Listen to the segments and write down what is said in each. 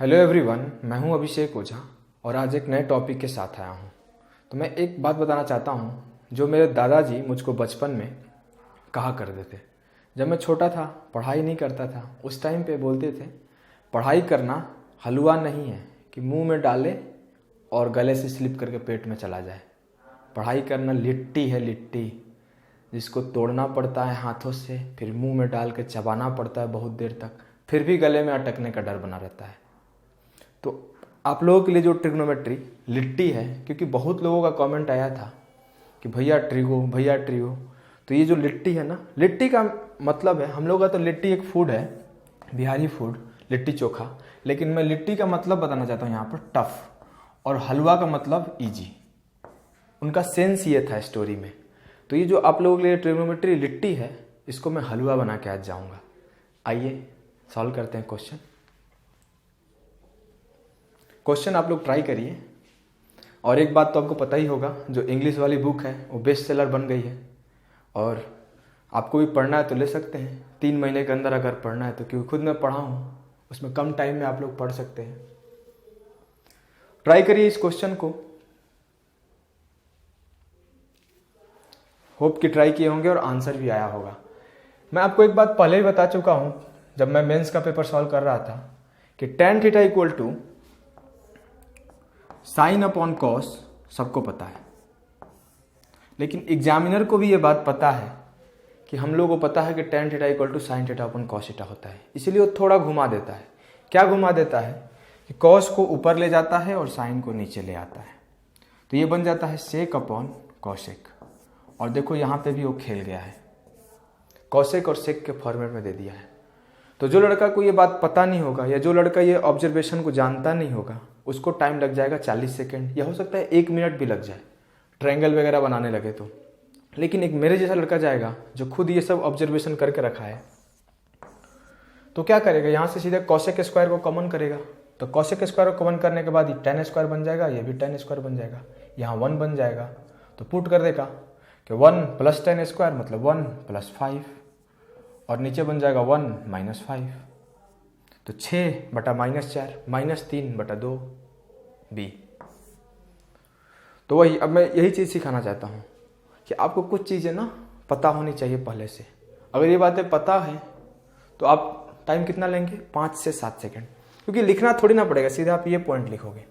Hello everyone, मैं हूं अभिषेक ओझा और आज एक नए टॉपिक के साथ आया हूं। तो मैं एक बात बताना चाहता हूं जो मेरे दादाजी मुझको बचपन में कहा करते थे। जब मैं छोटा था, पढ़ाई नहीं करता था, उस टाइम पे बोलते थे पढ़ाई करना हलवा नहीं है कि मुंह में डाले और गले से स्लिप करके पेट में चला जाए। पढ़ाई करना लिट्टी है, लिट्टी जिसको तोड़ना पड़ता है हाथों से, फिर मुंह में डाल के चबाना पड़ता है बहुत देर तक, फिर भी गले में अटकने का डर बना रहता है। तो आप लोगों के लिए जो ट्रिग्नोमेट्री लिट्टी है, क्योंकि बहुत लोगों का कमेंट आया था कि भैया ट्रिगो, भैया ट्रिगो, तो ये जो लिट्टी है ना, लिट्टी का मतलब है, हम लोग का तो लिट्टी एक फूड है, बिहारी फूड, लिट्टी चोखा। लेकिन मैं लिट्टी का मतलब बताना चाहता हूँ यहाँ पर टफ, और हलवा का मतलब ईजी। उनका सेंस ये था स्टोरी में। तो ये जो आप लोगों के लिए ट्रिग्नोमेट्री लिट्टी है, इसको मैं हलवा बना के आज जाऊँगा। आइए सॉल्व करते हैं क्वेश्चन आप लोग ट्राई करिए। और एक बात तो आपको पता ही होगा, जो इंग्लिश वाली बुक है वो बेस्ट सेलर बन गई है, और आपको भी पढ़ना है तो ले सकते हैं 3 महीने के अंदर अगर पढ़ना है तो, क्योंकि खुद मैं पढ़ा हूँ, उसमें कम टाइम में आप लोग पढ़ सकते हैं। ट्राई करिए इस क्वेश्चन को। होप कि ट्राई किए होंगे और आंसर भी आया होगा। मैं आपको एक बात पहले ही बता चुका हूँ जब मैं मेंस का पेपर सॉल्व कर रहा था कि tan theta equal to sine upon cos सबको पता है, लेकिन एग्जामिनर को भी ये बात पता है कि हम लोगों को पता है कि tan theta equal to sine theta upon cos theta होता है। इसीलिए वो थोड़ा घुमा देता है। क्या घुमा देता है कि कॉस को ऊपर ले जाता है और साइन को नीचे ले आता है। तो ये बन जाता है सेक अपॉन कॉसेक। और देखो यहाँ पे भी वो खेल गया है, कॉसेक और सेक के फॉर्मेट में दे दिया है। तो जो लड़का को ये बात पता नहीं होगा, या जो लड़का ये ऑब्जर्वेशन को जानता नहीं होगा, उसको टाइम लग जाएगा 40 सेकेंड, या हो सकता है 1 मिनट भी लग जाए ट्रायंगल वगैरह बनाने लगे तो। लेकिन एक मेरे जैसा लड़का जाएगा जो खुद ये सब ऑब्जर्वेशन करके रखा है, तो क्या करेगा, यहाँ से सीधे कॉसेक स्क्वायर को कॉमन करेगा। तो कॉसेक स्क्वायर को कॉमन करने के बाद ये tan स्क्वायर बन जाएगा, ये भी tan स्क्वायर बन जाएगा, यहाँ 1 बन जाएगा। तो पुट कर देगा कि 1 प्लस tan स्क्वायर मतलब 1 प्लस 5, और नीचे बन जाएगा 1 माइनस 5। तो 6 बटा माइनस 4 माइनस 3 बटा 2 बी। तो वही, अब मैं यही चीज़ सिखाना चाहता हूँ कि आपको कुछ चीज़ें ना पता होनी चाहिए पहले से। अगर ये बातें पता है तो आप टाइम कितना लेंगे, 5 से 7 सेकेंड, क्योंकि लिखना थोड़ी ना पड़ेगा, सीधे आप ये पॉइंट लिखोगे।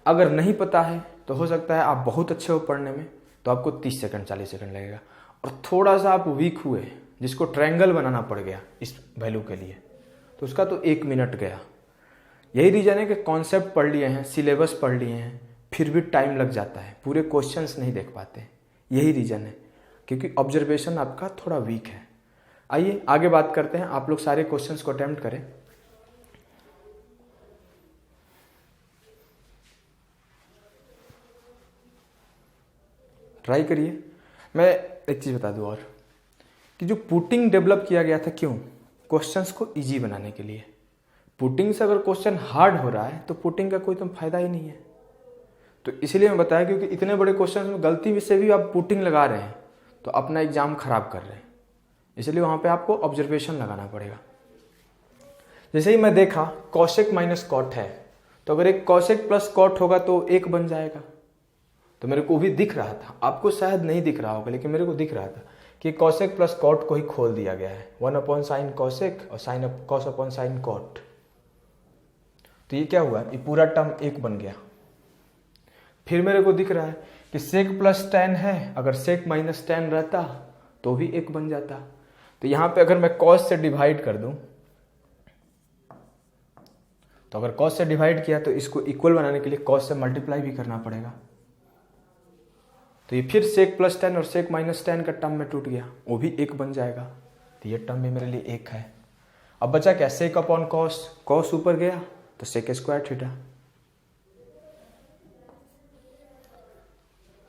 अगर नहीं पता है तो हो सकता है आप बहुत अच्छे हो पढ़ने में, तो आपको 30 सेकेंड 40 सेकेंड लगेगा। और थोड़ा सा आप वीक हुए, जिसको ट्रायंगल बनाना पड़ गया इस वैल्यू के लिए, तो उसका तो 1 मिनट गया। यही रीज़न है कि कॉन्सेप्ट पढ़ लिए हैं, सिलेबस पढ़ लिए हैं, फिर भी टाइम लग जाता है, पूरे क्वेश्चंस नहीं देख पाते। यही रीज़न है, क्योंकि ऑब्जर्वेशन आपका थोड़ा वीक है। आइए आगे बात करते हैं। आप लोग सारे क्वेश्चंस को अटेम्प्ट करें। ट्राई करिए। मैं एक चीज़ बता दूं और, कि जो पुटिंग डेवलप किया गया था, क्यों? क्वेश्चंस को इजी बनाने के लिए। पुटिंग से अगर क्वेश्चन हार्ड हो रहा है तो पुटिंग का कोई तो फायदा ही नहीं है। तो इसीलिए मैं बताया, क्योंकि इतने बड़े क्वेश्चन में गलती से भी आप पुटिंग लगा रहे हैं तो अपना एग्जाम खराब कर रहे हैं। इसलिए वहां पे आपको ऑब्जर्वेशन लगाना पड़ेगा। जैसे ही मैं देखा कॉसेक माइनस कॉट है, तो अगर एक कॉसेक प्लस कॉट होगा तो 1 बन जाएगा। तो मेरे को भी दिख रहा था, आपको शायद नहीं दिख रहा होगा, लेकिन मेरे को दिख रहा था कि कॉसेक प्लस कॉट को ही खोल दिया गया है, 1 अपॉन साइन कॉसेक और sine cos upon sine cot. तो ये क्या हुआ, ये पूरा टर्म 1 बन गया। फिर मेरे को दिख रहा है कि सेक प्लस tan है, अगर सेक माइनस tan रहता तो भी 1 बन जाता। तो यहां पे अगर मैं कॉस से डिवाइड कर दूं, तो अगर कॉस से डिवाइड किया तो इसको इक्वल बनाने के लिए कॉस से मल्टीप्लाई भी करना पड़ेगा। तो ये फिर सेक प्लस tan और सेक माइनस tan का टर्म में टूट गया, वो भी 1 बन जाएगा। तो ये टर्म भी मेरे लिए 1 है। अब बचा क्या, सेक अपॉन कॉस, कॉस ऊपर गया तो सेक स्क्वायर थीटा।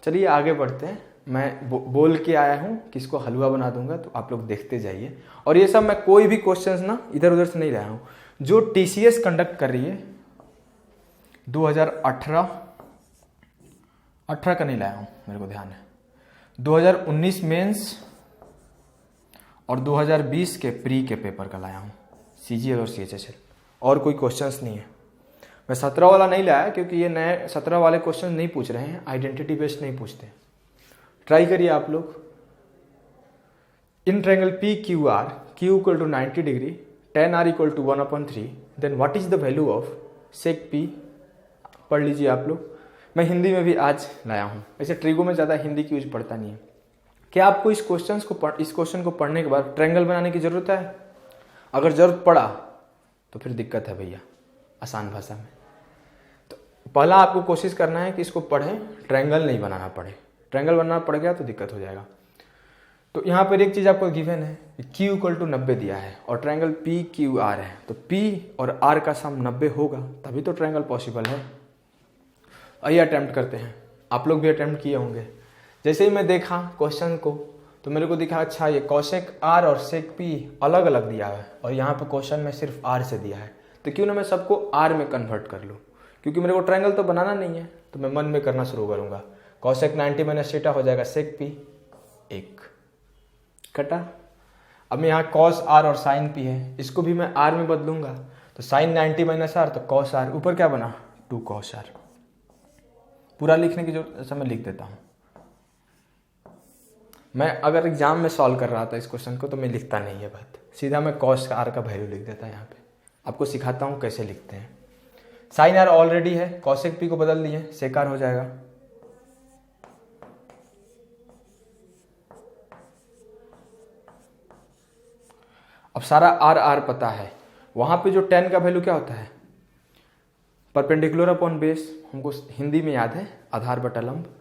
चलिए आगे बढ़ते हैं। मैं बोल के आया हूं कि इसको हलवा बना दूंगा, तो आप लोग देखते जाइए। और ये सब मैं कोई भी क्वेश्चंस ना इधर उधर से नहीं लाया हूं, जो टीसीएस कंडक्ट कर रही है 2018 का नहीं लाया हूं, मेरे को ध्यान है। 2019 मेंस और 2020 के प्री के पेपर का लाया हूं, सीजीएल और सीएचएसएल। और कोई क्वेश्चंस नहीं है। मैं 17 वाला नहीं लाया क्योंकि ये नए 17 वाले क्वेश्चन नहीं पूछ रहे हैं, आइडेंटिटी बेस्ड नहीं पूछते। ट्राई करिए आप लोग। In triangle P Q R, Q equal to 90 degree, tan r equal to 1/3, then what is the value of sec p। पढ़ लीजिए आप लोग। मैं हिंदी में भी आज लाया हूँ, वैसे ट्रिगो में ज़्यादा हिंदी की यूज पड़ता नहीं है। क्या आपको इस क्वेश्चन को पढ़ने के बाद ट्रायंगल बनाने की जरूरत है? अगर जरूरत पड़ा तो फिर दिक्कत है भैया, आसान भाषा में। तो पहला आपको कोशिश करना है कि इसको पढ़ें, ट्रायंगल नहीं बनाना पड़े। ट्रायंगल बनाना पड़ गया तो दिक्कत हो जाएगा। तो यहाँ पर एक चीज़ आपको गिवन है, Q इक्वल टू 90 दिया है और ट्रायंगल पी क्यू आर है, तो P और R का सम 90 होगा तभी तो ट्रायंगल पॉसिबल है। आइए अटेम्प्ट करते हैं। आप लोग भी अटेम्प्ट किए होंगे। जैसे ही मैं देखा क्वेश्चन को तो मेरे को दिखा अच्छा ये cosec R और sec P अलग अलग दिया है और यहाँ पे क्वेश्चन में सिर्फ R से दिया है, तो क्यों ना मैं सबको R में कन्वर्ट कर लूँ। क्योंकि मेरे को ट्रायंगल तो बनाना नहीं है तो मैं मन में करना शुरू करूँगा। cosec 90 माइनस थीटा हो जाएगा sec P 1 कटा। अब मैं यहाँ cos R और sin P है, इसको भी मैं R में बदलूंगा तो sin 90 माइनस R तो cos R, ऊपर क्या बना 2 cos R। पूरा लिखने की जरूरत मैं लिख देता हूँ। मैं अगर एग्जाम में सॉल्व कर रहा था इस क्वेश्चन को तो मैं लिखता नहीं है बात, सीधा मैं cos R का वैल्यू लिख देता यहाँ पे। आपको सिखाता हूँ कैसे लिखते हैं। sin R ऑलरेडी है, cosec P को बदल दिए sec R हो जाएगा। अब सारा आर आर पता है। वहां पे जो tan का वैल्यू क्या होता है, परपेंडिकुलर अपॉन बेस, हमको हिंदी में याद है, आधार बटा लंब,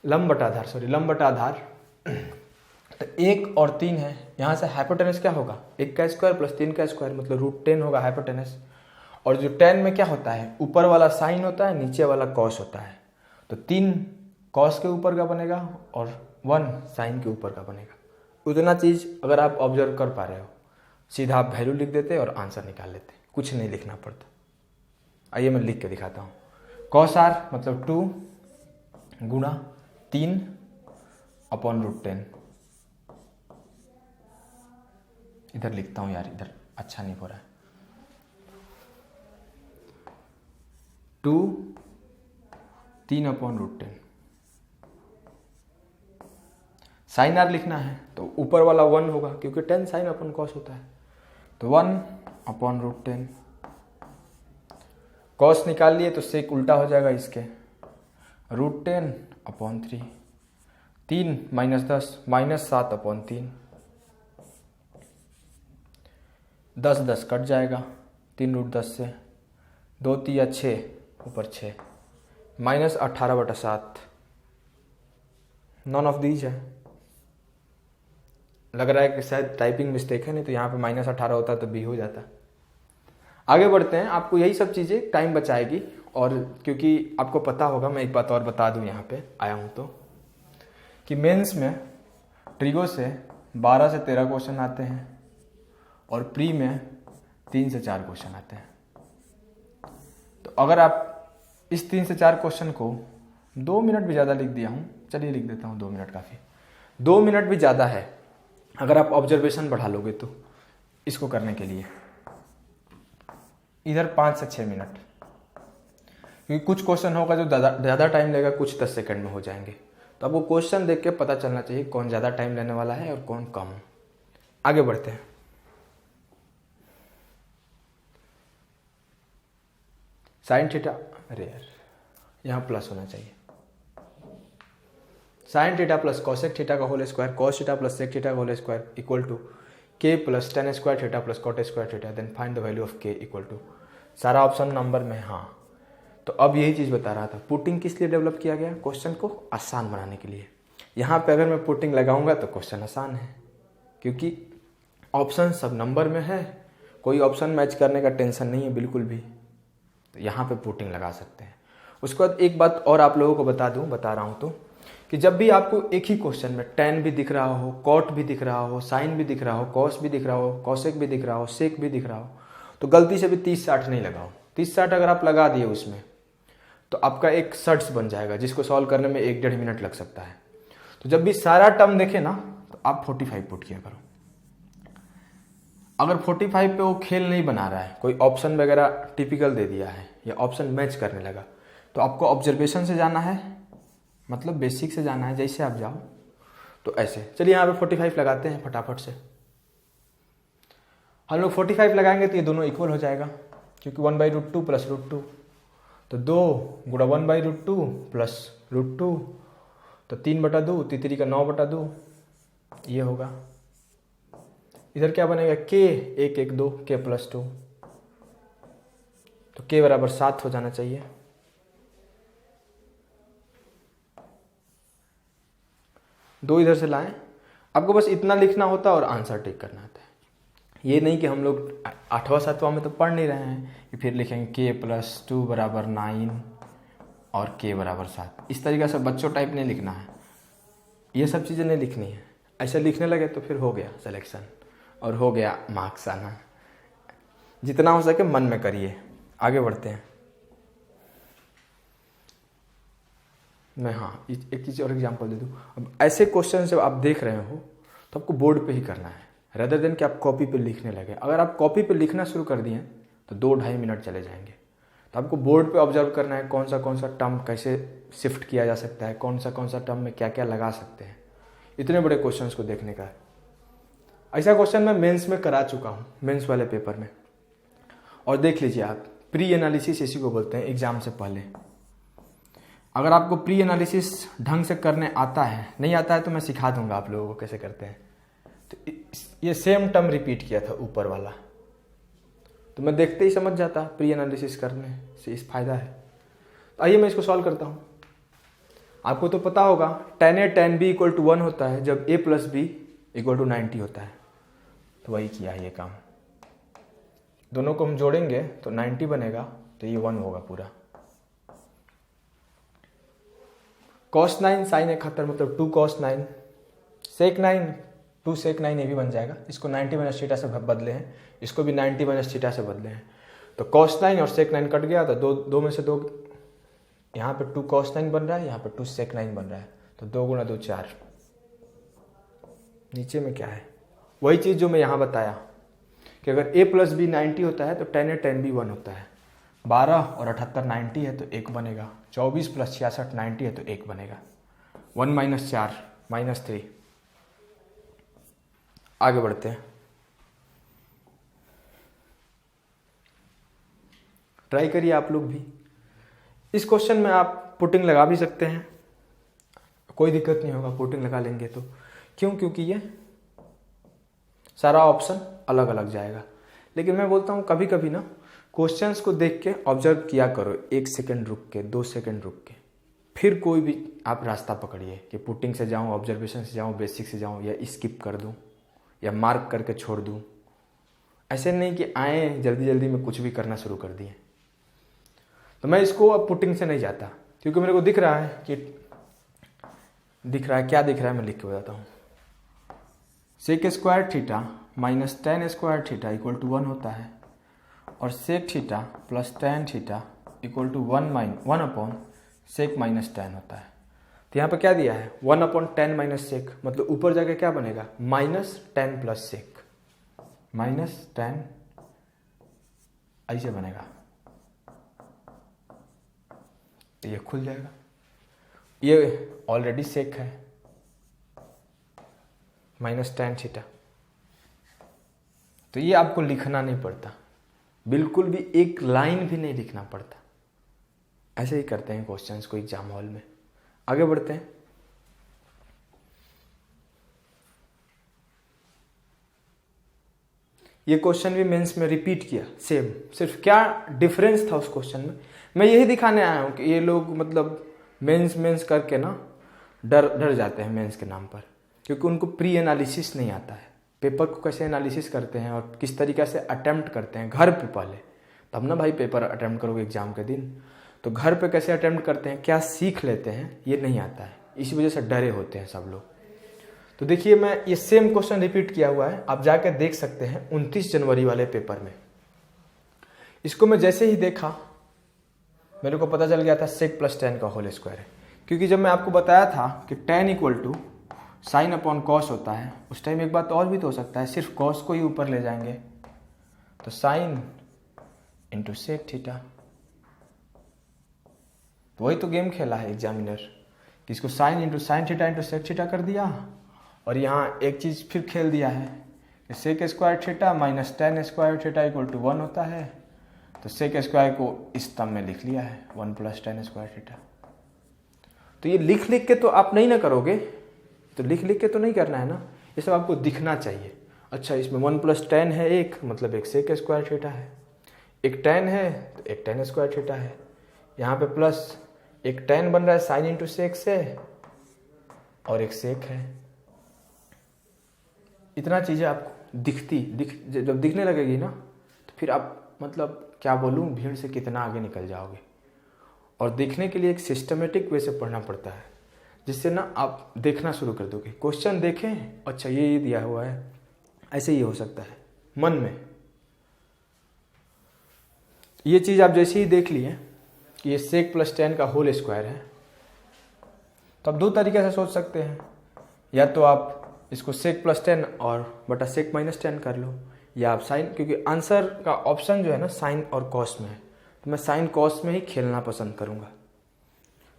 लंब बटा आधार। तो 1 और 3 है, यहाँ से हाइपोटेनस क्या होगा 1 का स्क्वायर प्लस 3 का स्क्वायर मतलब √10 होगा हाइपोटेनस। और जो tan में क्या होता है, ऊपर वाला साइन होता है, नीचे वाला कॉस होता है। तो 3 कॉस के ऊपर का बनेगा और 1 साइन के ऊपर का बनेगा। उतना चीज़ अगर आप ऑब्जर्व कर पा रहे हो, सीधा आप वैल्यू लिख देते और आंसर निकाल लेते, कुछ नहीं लिखना पड़ता। आइए मैं लिख के दिखाता हूँ। cos R मतलब 2 गुणा 3 अपॉन √10। इधर लिखता हूँ यार, इधर अच्छा नहीं हो रहा है। 2 3 अपॉन √10। साइन R लिखना है तो ऊपर वाला 1 होगा क्योंकि 10 साइन अपॉन कॉस होता है, तो 1 अपॉन √10। कॉस निकाल लिए तो सेक उल्टा हो जाएगा इसके, √10 upon 3। 3 minus 10 minus 7 upon 3। 10 10 cut जाएगा, 3 √ 10 से 2 3 6 ऊपर 6 माइनस 18/7। नॉन ऑफ दीज है। लग रहा है कि शायद टाइपिंग मिस्टेक है, नहीं तो यहाँ पे माइनस 18 होता तो B हो जाता। आगे बढ़ते हैं। आपको यही सब चीज़ें टाइम बचाएगी, और क्योंकि आपको पता होगा, मैं एक बात और बता दूं यहाँ पे आया हूँ तो, कि मेंस में ट्रिगो से 12 से 13 क्वेश्चन आते हैं और प्री में 3 से 4 क्वेश्चन आते हैं। तो अगर आप इस 3 से 4 क्वेश्चन को 2 मिनट भी ज़्यादा लिख दिया हूँ, चलिए लिख देता हूँ 2 मिनट काफ़ी, 2 मिनट भी ज़्यादा है अगर आप ऑब्जर्वेशन बढ़ा लोगे तो इसको करने के लिए। इधर 5 से 6 मिनट, क्योंकि कुछ क्वेश्चन होगा जो ज़्यादा टाइम लेगा, कुछ 10 सेकंड में हो जाएंगे। तो आपको क्वेश्चन देख के पता चलना चाहिए कौन ज़्यादा टाइम लेने वाला है और कौन कम। आगे बढ़ते हैं। साइन थीटा, अरे यार यहाँ प्लस होना चाहिए। Sine theta plus cosec theta का whole square, cos theta plus sec theta का whole square equal to K plus tan square theta plus cot square theta, then find the value of K equal to. सारा option number में हाँ। तो अब यही चीज़ बता रहा था, पुटिंग किस लिए डेवलप किया गया, क्वेश्चन को आसान बनाने के लिए। यहाँ पे अगर मैं पुटिंग लगाऊंगा तो क्वेश्चन आसान है, क्योंकि ऑप्शन सब नंबर में है, कोई ऑप्शन मैच करने का टेंशन नहीं है बिल्कुल भी। तो यहाँ पे पुटिंग लगा सकते हैं। उसके बाद एक बात और आप लोगों को बता रहा हूँ तो, कि जब भी आपको एक ही क्वेश्चन में tan भी दिख रहा हो, कॉट भी दिख रहा हो, साइन भी दिख रहा हो, कॉस भी दिख रहा हो, कॉसेक भी दिख रहा हो, सेक भी दिख रहा हो, तो गलती से भी 30-60 नहीं लगाओ। 30-60 अगर आप लगा दिए उसमें तो आपका एक सर्ट्स बन जाएगा, जिसको सॉल्व करने में 1-1.5 मिनट लग सकता है। तो जब भी सारा टर्म देखे ना तो आप 45 पुट किया करो। अगर 45 पे वो खेल नहीं बना रहा है, कोई ऑप्शन वगैरह टिपिकल दे दिया है या ऑप्शन मैच करने लगा, तो आपको ऑब्जर्वेशन से जाना है, मतलब बेसिक से जाना है, जैसे आप जाओ तो ऐसे। चलिए यहाँ पे 45 लगाते हैं फटाफट से। हम लोग 45 लगाएंगे तो ये दोनों इक्वल हो जाएगा, क्योंकि 1/√2 प्लस √2, तो 2 गुणा 1/√2 प्लस √2, तो 3/2, तीसरी का 9/2 ये होगा। इधर क्या बनेगा, k 1 1 2 k + 2, तो k बराबर 7 हो जाना चाहिए। दो इधर से लाएं, आपको बस इतना लिखना होता है और आंसर टिक करना होता है। ये नहीं कि हम लोग 8वां 7वां में तो पढ़ नहीं रहे हैं कि फिर लिखेंगे k + 2 = 9 और k = 7। इस तरीके से बच्चों टाइप नहीं लिखना है, ये सब चीज़ें नहीं लिखनी है। ऐसे लिखने लगे तो फिर हो गया सिलेक्शन और हो गया मार्क्स आना। जितना हो सके मन में करिए। आगे बढ़ते हैं। मैं एक चीज़ और एग्जांपल दे दूँ। अब ऐसे क्वेश्चन जब आप देख रहे हो तो आपको बोर्ड पे ही करना है, रेदर देन कि आप कॉपी पे लिखने लगे। अगर आप कॉपी पे लिखना शुरू कर दिए तो 2-2.5 मिनट चले जाएंगे। तो आपको बोर्ड पे ऑब्जर्व करना है कौन सा टर्म कैसे शिफ्ट किया जा सकता है, कौन सा टर्म में क्या क्या लगा सकते हैं। इतने बड़े क्वेश्चन को देखने का है। ऐसा क्वेश्चन मैं मेंस में करा चुका हूँ, मेंस वाले पेपर में। और देख लीजिए आप, प्री एनालिसिस इसी को बोलते हैं एग्जाम से पहले। अगर आपको प्री एनालिसिस ढंग से करने आता है, नहीं आता है तो मैं सिखा दूंगा आप लोगों को कैसे करते हैं। तो ये सेम टर्म रिपीट किया था ऊपर वाला, तो मैं देखते ही समझ जाता प्री एनालिसिस करने से इस फायदा है। तो आइए मैं इसको सॉल्व करता हूँ। आपको तो पता होगा tan A tan B = 1 होता है जब A + B = 90 होता है। तो वही किया है ये काम। दोनों को हम जोड़ेंगे तो 90 बनेगा, तो ये 1 होगा पूरा। cos 9 sin 71 मतलब 2 cos 9, sec 9 2 sec 9 ये भी बन जाएगा। इसको 90 - थीटा से बदले हैं, इसको भी 90 - थीटा से बदले हैं। तो cos 9 और sec 9 कट गया, तो दो में से दो, यहाँ पे 2 cos 9 बन रहा है, यहाँ पे 2 sec 9 बन रहा है। तो 2 × 2 4। नीचे में क्या है, वही चीज़ जो मैं यहाँ बताया कि अगर A + B 90 होता है तो tan A tan B 1 होता है। 12 और 78 90 है तो 1 बनेगा। 24 + 66 90 है तो 1 बनेगा। 1 - 4 -3। आगे बढ़ते हैं। ट्राई करिए आप लोग भी। इस क्वेश्चन में आप पुटिंग लगा भी सकते हैं, कोई दिक्कत नहीं होगा पुटिंग लगा लेंगे तो। क्यों? क्योंकि ये सारा ऑप्शन अलग अलग जाएगा। लेकिन मैं बोलता हूँ कभी कभी ना क्वेश्चंस को देख के ऑब्जर्व किया करो, 1 सेकंड रुक के, 2 सेकंड रुक के, फिर कोई भी आप रास्ता पकड़िए कि पुटिंग से जाऊँ, ऑब्जर्वेशन से जाऊँ, बेसिक से जाऊँ, या स्किप कर दूँ या मार्क करके छोड़ दूँ। ऐसे नहीं कि आए जल्दी जल्दी में कुछ भी करना शुरू कर दिए। तो मैं इसको अब पुटिंग से नहीं जाता, क्योंकि मेरे को दिख रहा है क्या दिख रहा है मैं लिख के बताता हूँ। sec² θ - tan² θ = 1 होता है, और sec θ + tan θ = 1/sec - tan होता है। तो यहाँ पर क्या दिया है, 1/tan - sec, मतलब ऊपर जाके क्या बनेगा, -tan + sec, -tan ऐसे बनेगा। तो ये खुल जाएगा, ये ऑलरेडी सेक है, -tan θ। तो ये आपको लिखना नहीं पड़ता, बिल्कुल भी एक लाइन भी नहीं लिखना पड़ता। ऐसे ही करते हैं क्वेश्चंस को एग्जाम हॉल में। आगे बढ़ते हैं। ये क्वेश्चन भी मेंस में रिपीट किया सेम, सिर्फ क्या डिफरेंस था उस क्वेश्चन में, मैं यही दिखाने आया हूँ कि ये लोग मतलब मेंस करके ना डर जाते हैं मेंस के नाम पर, क्योंकि उनको प्री एनालिसिस नहीं आता है। पेपर को कैसे एनालिसिस करते हैं और किस तरीक़े से अटेम्प्ट करते हैं घर पे पहले, तब ना भाई पेपर अटेम्प्ट करोगे एग्जाम के दिन। तो घर पे कैसे अटेम्प्ट करते हैं, क्या सीख लेते हैं, ये नहीं आता है। इसी वजह से डरे होते हैं सब लोग। तो देखिए मैं ये सेम क्वेश्चन रिपीट किया हुआ है, आप जाकर देख सकते हैं 29 जनवरी वाले पेपर में। इसको मैं जैसे ही देखा मेरे को पता चल गया था sec + tan का होल स्क्वायर है, क्योंकि जब मैं आपको बताया था कि tan = साइन अपॉन कॉस होता है, उस टाइम एक बात और भी तो हो सकता है, सिर्फ कॉस को ही ऊपर ले जाएंगे तो साइन इंटू सेक थीटा। तो वही तो गेम खेला है एग्जामिनर कि इसको sine into sine theta into sec theta कर दिया, और यहाँ एक चीज़ फिर खेल दिया है कि sec square theta minus tan square theta equal to 1 होता है, तो सेक स्क्वायर को इस टर्म में लिख लिया है 1 प्लस टेन स्क्वायर थीटा। तो ये लिख लिख के तो आप नहीं ना करोगे, तो लिख लिख के तो नहीं करना है ना, ये सब आपको दिखना चाहिए। अच्छा, इसमें 1 प्लस टेन है एक, मतलब एक सेक स्क्वायर थीटा है, एक टेन है तो एक टेन स्क्वायर थीटा है, यहाँ पे प्लस एक टेन बन रहा है साइन इंटू सेक से, और एक सेक है। इतना चीज़ें आपको जब दिखने लगेगी ना, तो फिर आप मतलब क्या बोलूँ, भीड़ से कितना आगे निकल जाओगे। और देखने के लिए एक सिस्टमेटिक वे से पढ़ना पड़ता है, जिससे ना आप देखना शुरू कर दोगे। क्वेश्चन देखें, अच्छा ये दिया हुआ है, ऐसे ही हो सकता है मन में। ये चीज़ आप जैसे ही देख लिए कि ये सेक प्लस टेन का होल स्क्वायर है, तो आप दो तरीके से सोच सकते हैं, या तो आप इसको सेक प्लस टेन और बटा सेक माइनस टेन कर लो, या आप साइन, क्योंकि आंसर का ऑप्शन जो है ना साइन और कॉस में है, तो मैं साइन कॉस में ही खेलना पसंद करूँगा,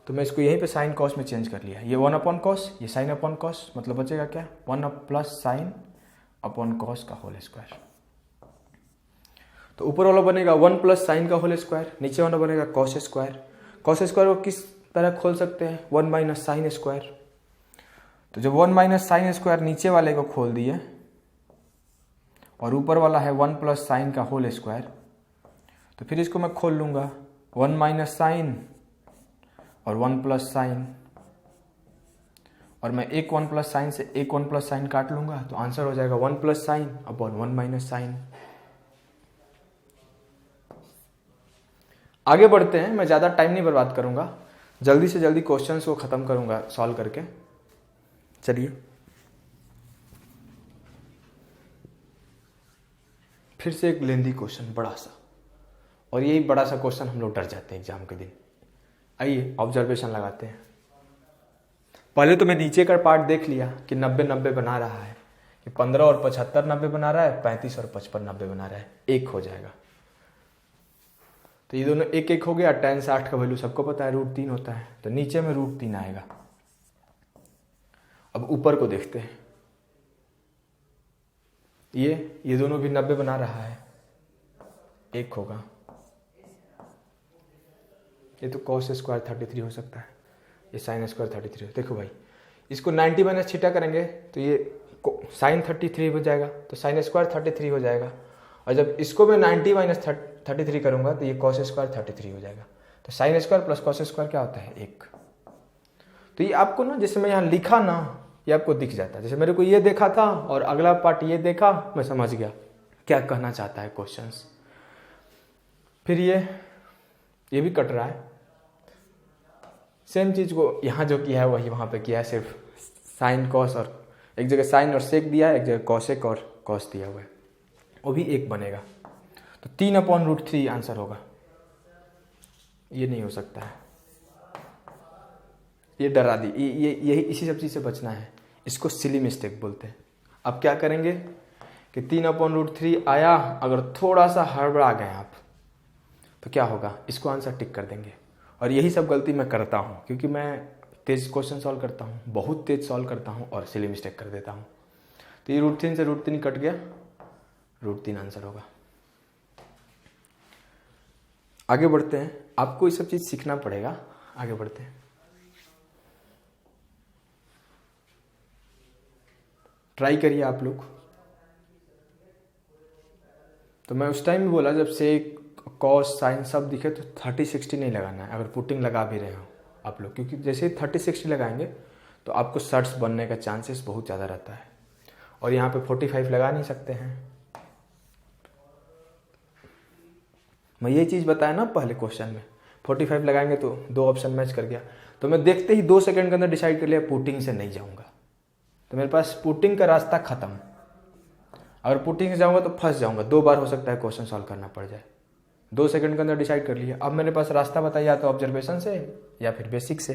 तो मैं इसको यहीं पे साइन कॉस में चेंज कर लिया। ये 1 अपॉन कॉस, ये साइन अपॉन कॉस, मतलब बचेगा क्या, 1 प्लस साइन अपॉन कॉस का होल स्क्वायर। तो ऊपर वाला बनेगा 1 प्लस साइन का होल स्क्वायर, नीचे वाला बनेगा कॉस स्क्वायर। कॉस स्क्वायर को किस तरह खोल सकते हैं, 1 माइनस साइन स्क्वायर। तो जब 1 माइनस साइन स्क्वायर नीचे वाले को खोल दिए, और ऊपर वाला है 1 प्लस साइन का होल स्क्वायर, तो फिर इसको मैं खोल लूँगा 1 माइनस साइन और 1 प्लस साइन, और मैं एक 1 प्लस साइन से एक 1 प्लस साइन काट लूँगा, तो आंसर हो जाएगा 1 plus sine upon 1 minus sine. आगे बढ़ते हैं, मैं ज़्यादा टाइम नहीं बर्बाद करूँगा, जल्दी से जल्दी क्वेश्चंस को ख़त्म करूँगा सॉल्व करके। चलिए फिर से एक लेंदी क्वेश्चन बड़ा सा, और यही बड़ा सा क्वेश्चन हम लोग डर जाते हैं एग्जाम के दिन। आइए ऑब्जर्वेशन लगाते हैं। पहले तो मैं नीचे का पार्ट देख लिया कि 90-90 बना रहा है, कि 15 और 75 90 बना रहा है, 35 और 55 90 बना रहा है, एक हो जाएगा। तो ये दोनों एक एक हो गया। tan 60 का वैल्यू सबको पता है √3 होता है, तो नीचे में √3 आएगा। अब ऊपर को देखते हैं, ये दोनों भी 90 बना रहा है, एक होगा। ये तो cos स्क्वायर 33 हो सकता है, ये sin स्क्वायर 33। देखो भाई, इसको 90 माइनस थीटा करेंगे तो ये sin 33 हो जाएगा, तो sin स्क्वायर 33 हो जाएगा। और जब इसको मैं 90 माइनस 33 करूंगा तो ये cos स्क्वायर 33 हो जाएगा। तो sin square plus cos square क्या होता है, 1। तो ये आपको ना, जैसे मैं यहाँ लिखा ना, ये आपको दिख जाता है। जैसे मेरे को ये देखा था और अगला पार्ट ये देखा, मैं समझ गया क्या कहना चाहता है क्वेश्चंस। फिर ये भी कट रहा है, सेम चीज़ को यहाँ जो किया है वही वहाँ पे किया है, सिर्फ साइन कॉस, और एक जगह साइन और सेक दिया है, एक जगह कॉसेक और कॉस दिया हुआ है, वो भी एक बनेगा। तो 3/√3 आंसर होगा। ये नहीं हो सकता है, ये डरा दी। यही इसी सब चीज़ से बचना है, इसको सिली मिस्टेक बोलते हैं। अब क्या करेंगे कि 3/√3 आया, अगर थोड़ा सा हड़बड़ा गए आप तो क्या होगा, इसको आंसर टिक कर देंगे। और यही सब गलती मैं करता हूँ, क्योंकि मैं तेज क्वेश्चन सॉल्व करता हूँ, बहुत तेज सॉल्व करता हूँ और सिली मिस्टेक कर देता हूँ। तो ये √3 से √3 कट गया, √3 आंसर होगा। आगे बढ़ते हैं, आपको ये सब चीज़ सीखना पड़ेगा। आगे बढ़ते हैं, ट्राई करिए आप लोग। तो मैं उस टाइम भी बोला, जब से कॉस साइन सब दिखे तो 30-60 नहीं लगाना है, अगर पुटिंग लगा भी रहे हो आप लोग, क्योंकि जैसे 30-60 लगाएंगे तो आपको शर्ट्स बनने का चांसेस बहुत ज़्यादा रहता है। और यहाँ पे 45 लगा नहीं सकते हैं। मैं ये चीज़ बताया ना पहले क्वेश्चन में, 45 लगाएंगे तो 2 ऑप्शन मैच कर गया। तो मैं देखते ही 2 सेकंड के अंदर डिसाइड कर लिया पुटिंग से नहीं जाऊँगा, तो मेरे पास पुटिंग का रास्ता खत्म। अगर पुटिंग से जाऊँगा तो फंस जाऊँगा, 2 बार हो सकता है क्वेश्चन सॉल्व करना पड़ जाए। 2 सेकंड के अंदर डिसाइड कर लिया। अब मेरे पास रास्ता बताइए, या तो ऑब्जर्वेशन से या फिर बेसिक से।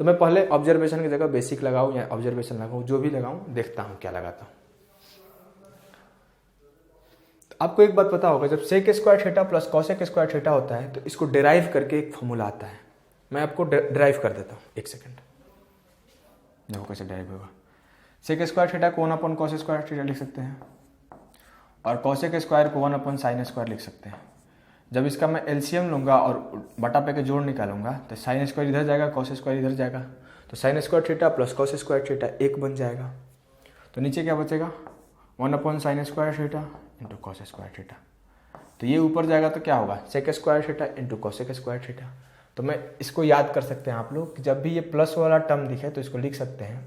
तो मैं पहले ऑब्जर्वेशन की जगह बेसिक लगाऊं या ऑब्जर्वेशन लगाऊं, जो भी लगाऊं देखता हूं क्या लगाता हूं। तो आपको एक बात पता होगा, जब sec square theta plus cosec square theta होता है तो इसको डिराइव करके एक फॉर्मूला आता है। मैं आपको डिराइव कर देता हूं, एक सेकेंड, देखो कैसे डिराइव होगा। सेक स्क्वायर थीटा को 1 कॉस स्क्वायर थीटा लिख सकते हैं और कॉसेक स्क्वायर को 1 साइन स्क्वायर लिख सकते हैं। जब इसका मैं एलसीएम लूंगा और बटा पे के जोड़ निकालूंगा तो साइन स्क्वायर इधर जाएगा, कॉस स्क्वायर इधर जाएगा, तो sine square theta plus cos square theta 1 बन जाएगा। तो नीचे क्या बचेगा, 1 sine square theta into cos square theta. तो ये ऊपर जाएगा तो क्या होगा, sec square theta into cosec square theta. तो मैं इसको याद कर सकते हैं आप लोग कि जब भी ये प्लस वाला टर्म दिखे तो इसको लिख सकते हैं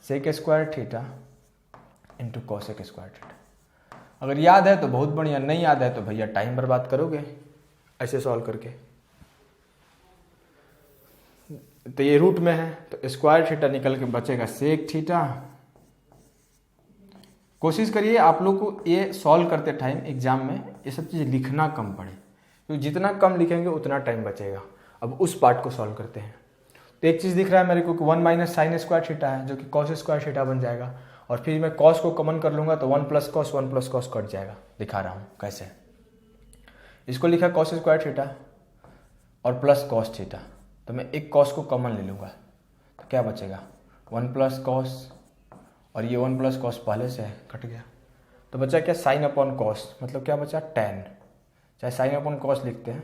sec square theta into cosec square theta. अगर याद है तो बहुत बढ़िया, नहीं याद है तो भैया टाइम बर्बाद करोगे ऐसे सॉल्व करके। तो ये रूट में है तो स्क्वायर थीटा निकल के बचेगा सेक थीटा। कोशिश करिए आप लोग को ये सॉल्व करते टाइम एग्जाम में ये सब चीज़ लिखना कम पड़े, क्योंकि जितना कम लिखेंगे उतना टाइम बचेगा। अब उस पार्ट को सॉल्व करते हैं। तो एक चीज़ दिख रहा है मेरे को कि 1 साइन स्क्वायर थीटा है जो कि कॉस स्क्वायर थीटा बन जाएगा, और फिर मैं कॉस को कॉमन कर लूंगा तो 1 प्लस कॉस कट जाएगा। दिखा रहा हूँ कैसे, इसको लिखा कॉस स्क्वायर थीटा और प्लस कॉस थीटा, तो मैं एक कॉस को कॉमन ले लूँगा तो क्या बचेगा 1 प्लस कॉस, और ये 1 प्लस कॉस पहले से है कट गया, तो बचा क्या साइन अपॉन कॉस, मतलब क्या बचा टेन। चाहे साइन अपॉन कॉस लिखते हैं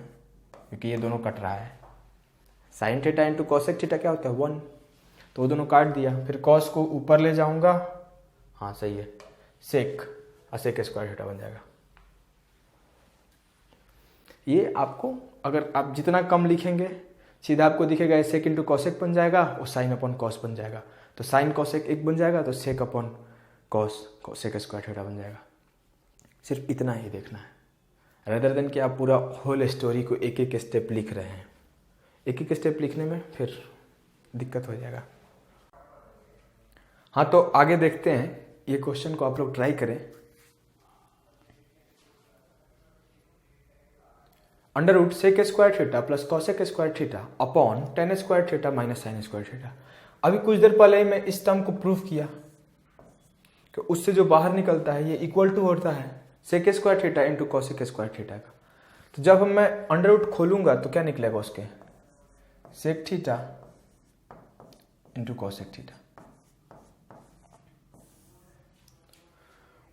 क्योंकि ये दोनों कट रहा है। Sign theta into cosec theta क्या होता है 1, तो वो दोनों काट दिया। फिर कॉस को ऊपर ले जाऊंगा, हाँ सही है, सेक और सेक स्क्वायर थीटा बन जाएगा। ये आपको अगर आप जितना कम लिखेंगे सीधा आपको दिखेगा सेक इंटू कॉसेक बन जाएगा और साइन अपॉन कॉस बन जाएगा। तो साइन कॉसेक 1 बन जाएगा तो sec upon cos sec square theta बन जाएगा। सिर्फ इतना ही देखना है, रेदर देन कि आप पूरा होल स्टोरी को एक एक स्टेप लिख रहे हैं। एक एक स्टेप लिखने में फिर दिक्कत हो जाएगा। हाँ तो आगे देखते हैं, ये क्वेश्चन को आप लोग ट्राई करें। Under root sec square theta plus cosec square theta upon tan square theta minus sine square theta. अभी कुछ देर पहले ही मैं इस टर्म को प्रूव किया कि उससे जो बाहर निकलता है ये इक्वल टू होता है sec square theta into cosec square theta का। तो जब हम मैं अंडर रूट खोलूंगा तो क्या निकलेगा उसके, sec theta into cosec theta.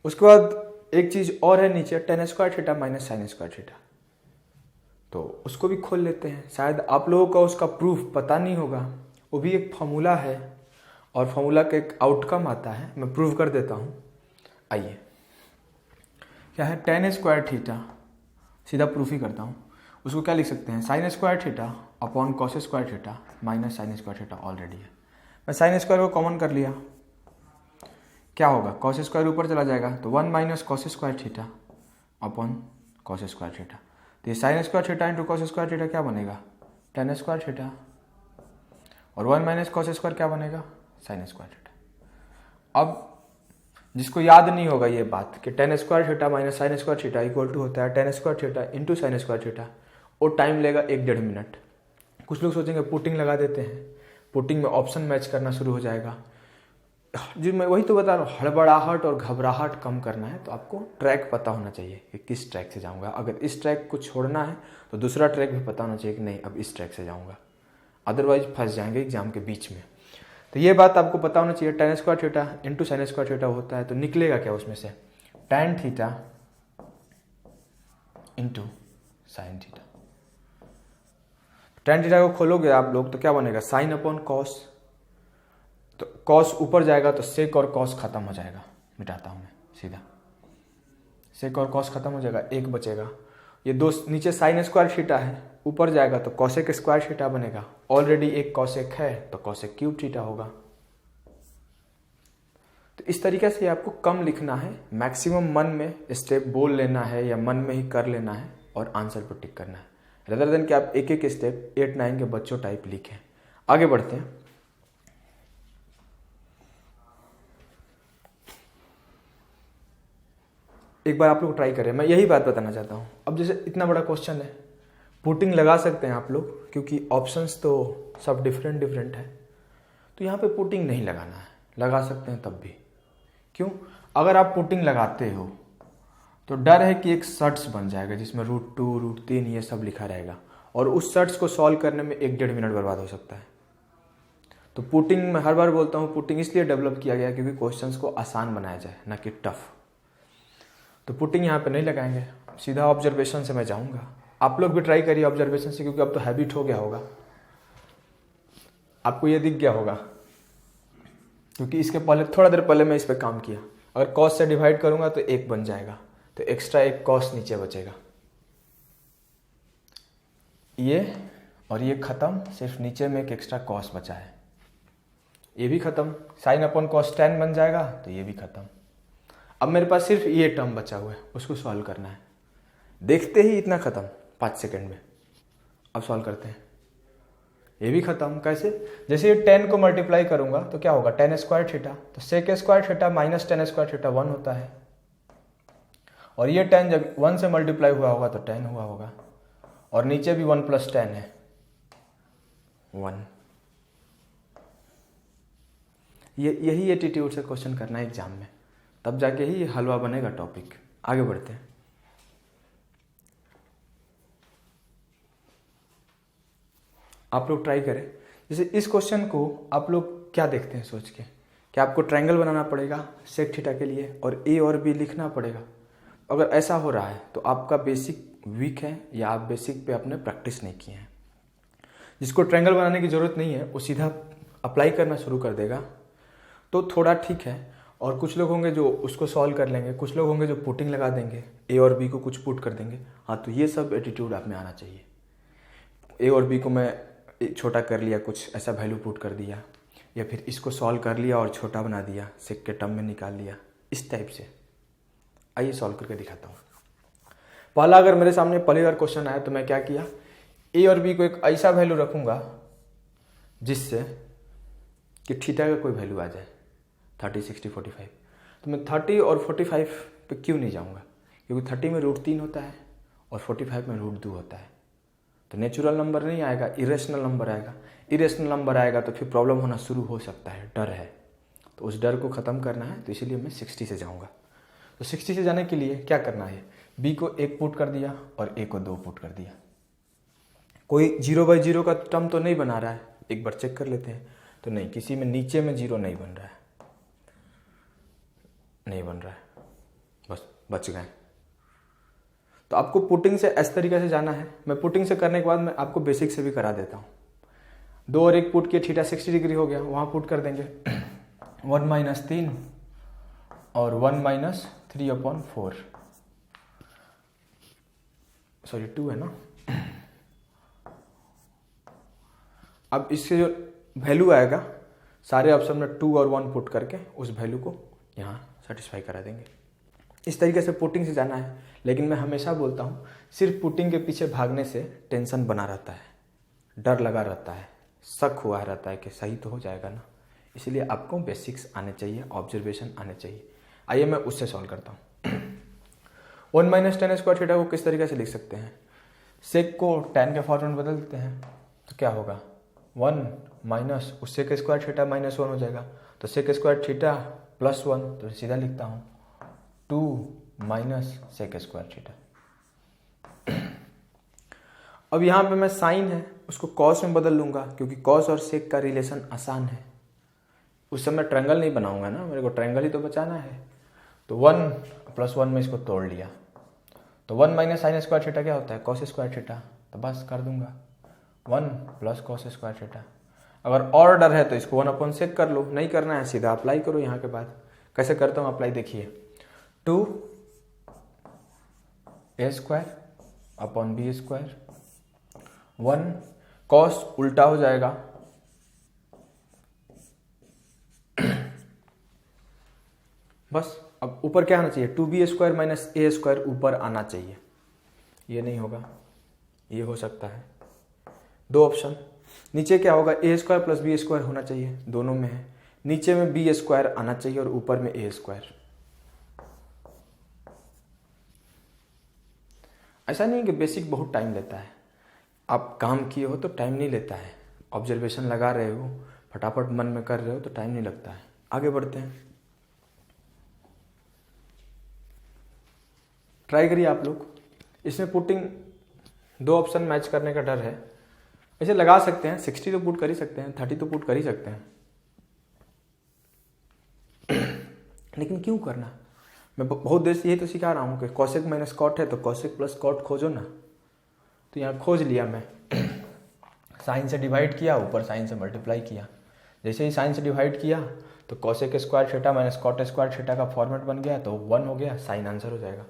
उसके बाद एक चीज और है नीचे, tan square theta minus sine square theta, तो उसको भी खोल लेते हैं। शायद आप लोगों को उसका प्रूफ पता नहीं होगा, वो भी एक फॉर्मूला है और फॉर्मूला का एक आउटकम आता है, मैं प्रूव कर देता हूं। आइए, क्या है टेन स्क्वायर थीटा, सीधा प्रूफ ही करता हूं। उसको क्या लिख सकते हैं, sign square theta upon cos square theta minus sine square theta already है। मैं साइन स्क्वायर को कॉमन कर लिया, क्या होगा कॉस स्क्वायर ऊपर चला जाएगा तो 1 minus cos square theta upon cos square theta. तो ये sign square theta into cos square theta क्या बनेगा, टेन स्क्वायर थीटा, और 1 माइनस कॉस स्क्वायर क्या बनेगा, साइन स्क्वायर थीटा। अब जिसको याद नहीं होगा ये बात कि tan square theta minus sine square theta equal to होता है tan square theta into sine square theta, और टाइम लेगा 1-1.5 मिनट। कुछ लोग सोचेंगे पुटिंग लगा देते हैं, पुटिंग में ऑप्शन मैच करना शुरू हो जाएगा। जी मैं वही तो बता रहा हूँ, हड़बड़ाहट और घबराहट कम करना है तो आपको ट्रैक पता होना चाहिए कि किस ट्रैक से जाऊँगा। अगर इस ट्रैक को छोड़ना है तो दूसरा ट्रैक भी पता होना चाहिए कि नहीं अब इस ट्रैक से जाऊँगा, अदरवाइज फंस जाएंगे एग्जाम के बीच में। तो ये बात आपको पता होना चाहिए। Ten square theta into sine square theta होता है तो निकलेगा क्या उसमें से, tan theta into sine theta. Tan theta को खोलोगे आप लोग तो क्या बनेगा, साइन अपॉन कॉस, तो कॉस ऊपर जाएगा तो सेक और कॉस खत्म हो जाएगा। मिटाता हूं मैं सीधा, सेक और कॉस खत्म हो जाएगा, 1 बचेगा। ये दो नीचे साइन स्क्वायर थीटा है, ऊपर जाएगा तो कॉसेक स्क्वायर थीटा बनेगा। ऑलरेडी एक कॉसेक है तो कॉसेक क्यूब थीटा होगा। तो इस तरीके से आपको कम लिखना है, मैक्सिमम मन में स्टेप बोल लेना है या मन में ही कर लेना है और आंसर पर टिक करना है, रेदर देन कि आप एक एक स्टेप 8-9 के बच्चों टाइप लिखें। आगे बढ़ते हैं। एक बार आप लोग ट्राई करें, मैं यही बात बताना चाहता हूँ। अब जैसे इतना बड़ा क्वेश्चन है, पुटिंग लगा सकते हैं आप लोग क्योंकि ऑप्शंस तो सब डिफरेंट है, तो यहाँ पे पुटिंग नहीं लगाना है, लगा सकते हैं तब भी। क्यों? अगर आप पुटिंग लगाते हो तो डर है कि एक सर्ट्स बन जाएगा जिसमें √2 √3 ये सब लिखा रहेगा, और उस सर्ट्स को सॉल्व करने में 1-1.5 मिनट बर्बाद हो सकता है। तो पुटिंग, मैं हर बार बोलता हूँ, पुटिंग इसलिए डेवलप किया गया क्योंकि क्वेश्चंस को आसान बनाया जाए, ना कि टफ। तो पुटिंग यहाँ पे नहीं लगाएंगे, सीधा ऑब्जर्वेशन से मैं जाऊँगा। आप लोग भी ट्राई करिए ऑब्जर्वेशन से, क्योंकि अब तो हैबिट हो गया होगा, आपको ये दिख गया होगा, क्योंकि इसके पहले थोड़ा देर पहले मैं इस पर काम किया। अगर कॉस से डिवाइड करूंगा तो 1 बन जाएगा, तो एक्स्ट्रा 1 कॉस नीचे बचेगा। ये और ये खत्म, सिर्फ नीचे में एक एक्स्ट्रा कॉस बचा है, ये भी खत्म। साइन अपॉन कॉस tan बन जाएगा, तो ये भी खत्म। अब मेरे पास सिर्फ ये टर्म बचा हुआ है, उसको सॉल्व करना है। देखते ही इतना खत्म 5 सेकेंड में। अब सॉल्व करते हैं, ये भी खत्म। कैसे? जैसे ये 10 को मल्टीप्लाई करूंगा तो क्या होगा, tan स्क्वायर थीटा, तो sec square theta minus tan square theta 1 होता है, और ये tan जब 1 से मल्टीप्लाई हुआ होगा तो tan हुआ होगा, और नीचे भी 1 + tan है 1। यही एटीट्यूड से क्वेश्चन करना है एग्जाम में, तब जाके ही हलवा बनेगा टॉपिक। आगे बढ़ते हैं। आप लोग ट्राई करें। जैसे इस क्वेश्चन को आप लोग क्या देखते हैं सोच के, कि आपको ट्रायंगल बनाना पड़ेगा सेक थीटा के लिए और ए और बी लिखना पड़ेगा। अगर ऐसा हो रहा है तो आपका बेसिक वीक है, या आप बेसिक पे अपने प्रैक्टिस नहीं किए हैं। जिसको ट्रायंगल बनाने की ज़रूरत नहीं है वो सीधा अप्लाई करना शुरू कर देगा तो थोड़ा ठीक है। और कुछ लोग होंगे जो उसको सॉल्व कर लेंगे, कुछ लोग होंगे जो पुटिंग लगा देंगे, ए और बी को कुछ पुट कर देंगे। हाँ, तो ये सब एटीट्यूड आप में आना चाहिए। ए और बी को मैं छोटा कर लिया, कुछ ऐसा वैल्यू पुट कर दिया, या फिर इसको सॉल्व कर लिया और छोटा बना दिया, सेक के टर्म में निकाल लिया, इस टाइप से। आइए सॉल्व करके दिखाता हूँ। पहला, अगर मेरे सामने पहली बार क्वेश्चन आया तो मैं क्या किया, ए और बी को एक ऐसा वैल्यू रखूँगा जिससे कि थीटा का कोई वैल्यू आ जाए, 30, 60, 45। तो मैं 30 और 45 पे क्यों नहीं जाऊँगा, क्योंकि 30 में √3 होता है और 45 में √2 होता है। तो नेचुरल नंबर नहीं आएगा, इरेशनल नंबर आएगा। इरेशनल नंबर आएगा तो फिर प्रॉब्लम होना शुरू हो सकता है, डर है। तो उस डर को ख़त्म करना है, तो इसीलिए मैं 60 से जाऊँगा। तो 60 से जाने के लिए क्या करना है, बी को 1 पुट कर दिया और ए को 2 पुट कर दिया। कोई 0/0 का टर्म तो नहीं बना रहा है, एक बार चेक कर लेते हैं। तो नहीं, किसी में नीचे में 0 नहीं बन रहा है, नहीं बन रहा है, बस बच गए। तो आपको पुटिंग से इस तरीके से जाना है। मैं पुटिंग से करने के बाद मैं आपको बेसिक से भी करा देता हूँ। 2 और 1 पुट किए, थीटा 60 डिग्री हो गया, वहाँ पुट कर देंगे 1 - 3 और 1 - 3/4, सॉरी 2 है ना। अब इससे जो वैल्यू आएगा, सारे ऑप्शन में 2 और 1 पुट करके उस वैल्यू को यहाँ सेटिस्फाई करा देंगे। इस तरीके से पुटिंग से जाना है। लेकिन मैं हमेशा बोलता हूँ, सिर्फ पुटिंग के पीछे भागने से टेंशन बना रहता है, डर लगा रहता है, शक हुआ रहता है कि सही तो हो जाएगा ना। इसलिए आपको बेसिक्स आने चाहिए, ऑब्जर्वेशन आने चाहिए। आइए मैं उससे सॉल्व करता हूँ। 1 - tan स्क्वायर थीटा को किस तरीके से लिख सकते हैं, सेक को tan के फॉर्म में बदल देते हैं, तो क्या होगा 1 माइनस उस सेक स्क्वायर थीटा -1 हो जाएगा। तो सेक स्क्वायर थीटा +1, तो सीधा लिखता हूँ 2 - सेक स्क्वायर थीटा। अब यहाँ पे मैं साइन है उसको कॉस में बदल लूँगा, क्योंकि कॉस और सेक का रिलेशन आसान है। उस समय ट्रायंगल नहीं बनाऊंगा ना, मेरे को ट्रायंगल ही तो बचाना है। तो 1 + 1 में इसको तोड़ लिया, तो 1 - साइन स्क्वायर थीटा क्या होता है, कॉस स्क्वायर थीटा। तो बस कर दूंगा 1 + cos स्क्वायर थीटा। अगर और डर है तो इसको 1/sec कर लो, नहीं करना है सीधा अप्लाई करो। यहाँ के बाद कैसे करता हूँ अप्लाई देखिए, 2a² / b², 1 cos उल्टा हो जाएगा, बस। अब ऊपर क्या आना चाहिए, 2b² - a² ऊपर आना चाहिए। ये नहीं होगा, ये हो सकता है। 2 ऑप्शन, नीचे क्या होगा, a² + b² होना चाहिए, दोनों में है। नीचे में b² आना चाहिए और ऊपर में a²। ऐसा नहीं कि बेसिक बहुत टाइम लेता है, आप काम किए हो तो टाइम नहीं लेता है। ऑब्जर्वेशन लगा रहे हो, फटाफट मन में कर रहे हो तो टाइम नहीं लगता है। आगे बढ़ते हैं, ट्राई करिए आप लोग। इसमें पुटिंग 2 ऑप्शन मैच करने का डर है। ऐसे लगा सकते हैं, 60 तो पुट कर ही सकते हैं, 30 तो पुट कर ही सकते हैं, लेकिन क्यों करना। मैं बहुत देर से यही तो सिखा रहा हूँ कि कॉसेक माइनस कॉट है तो कॉसेक प्लस कॉट खोजो ना। तो यहाँ खोज लिया मैं, साइन से डिवाइड किया, ऊपर साइन से मल्टीप्लाई किया। जैसे ही साइन से डिवाइड किया तो cosec square theta minus cot square theta का फॉर्मेट बन गया, तो 1 हो गया, साइन आंसर हो जाएगा।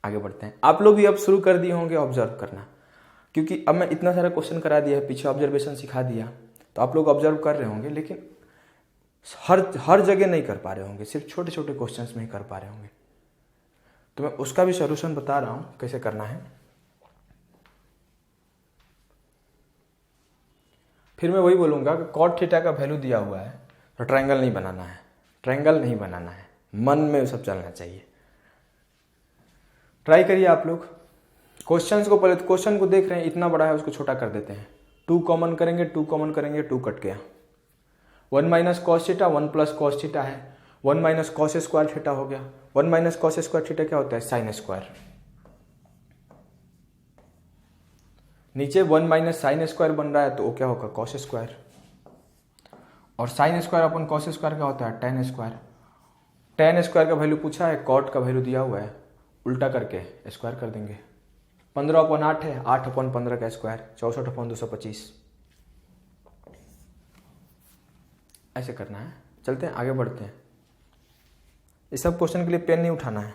आगे बढ़ते हैं। आप लोग भी अब शुरू कर दिए होंगे ऑब्जर्व करना, क्योंकि अब मैं इतना सारा क्वेश्चन करा दिया है, पीछे ऑब्जर्वेशन सिखा दिया, तो आप लोग ऑब्जर्व कर रहे होंगे, लेकिन हर जगह नहीं कर पा रहे होंगे, सिर्फ छोटे छोटे क्वेश्चंस में ही कर पा रहे होंगे। तो मैं उसका भी सॉल्यूशन बता रहा हूँ कैसे करना है। फिर मैं वही बोलूँगा कि कॉट थीटा का वैल्यू दिया हुआ है तो ट्रायंगल नहीं बनाना है, ट्रायंगल नहीं बनाना है, मन में सब चलना चाहिए। ट्राई करिए आप लोग। क्वेश्चंस को पहले, क्वेश्चन को देख रहे हैं इतना बड़ा है, उसको छोटा कर देते हैं। 2 कॉमन करेंगे, 2 कॉमन करेंगे, 2 कट गया। 1 minus cos theta 1 plus cos theta है, 1 माइनस कॉस स्क्वायर थीटा हो गया। 1 माइनस कॉस स्क्वायर थीटा क्या होता है, साइन स्क्वायर। नीचे 1 माइनस साइन स्क्वायर बन रहा है तो वो क्या होगा, कॉस स्क्वायर। और sine square upon cos square क्या होता है, टेन स्क्वायर। टेन स्क्वायर का वैल्यू पूछा है, कॉट का वैल्यू दिया हुआ है, उल्टा करके स्क्वायर कर देंगे। 15/8 है, 8/15 का स्क्वायर, 64/225। ऐसे करना है। चलते हैं आगे बढ़ते हैं। इस सब क्वेश्चन के लिए पेन नहीं उठाना है,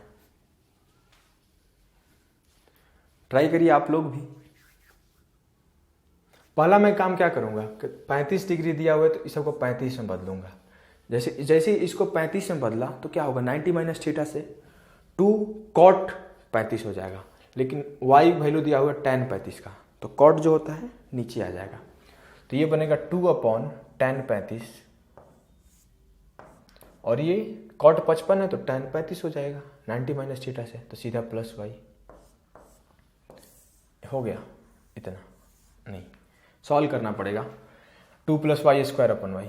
ट्राई करिए आप लोग भी। पहला मैं काम क्या करूंगा कि 35 डिग्री दिया हुआ है तो इस सबको 35 में बदलूंगा। जैसे इसको 35 में बदला तो क्या होगा, 90 माइनस थीटा से 2 कॉट 35 हो जाएगा, लेकिन y वैल्यू दिया हुआ है tan 35 का, तो कॉट जो होता है नीचे आ जाएगा। तो ये बनेगा 2/tan 35, और ये कॉट 55 है तो tan 35 हो जाएगा 90 माइनस थीटा से, तो सीधा प्लस y हो गया। इतना नहीं सॉल्व करना पड़ेगा, 2 + y²/y,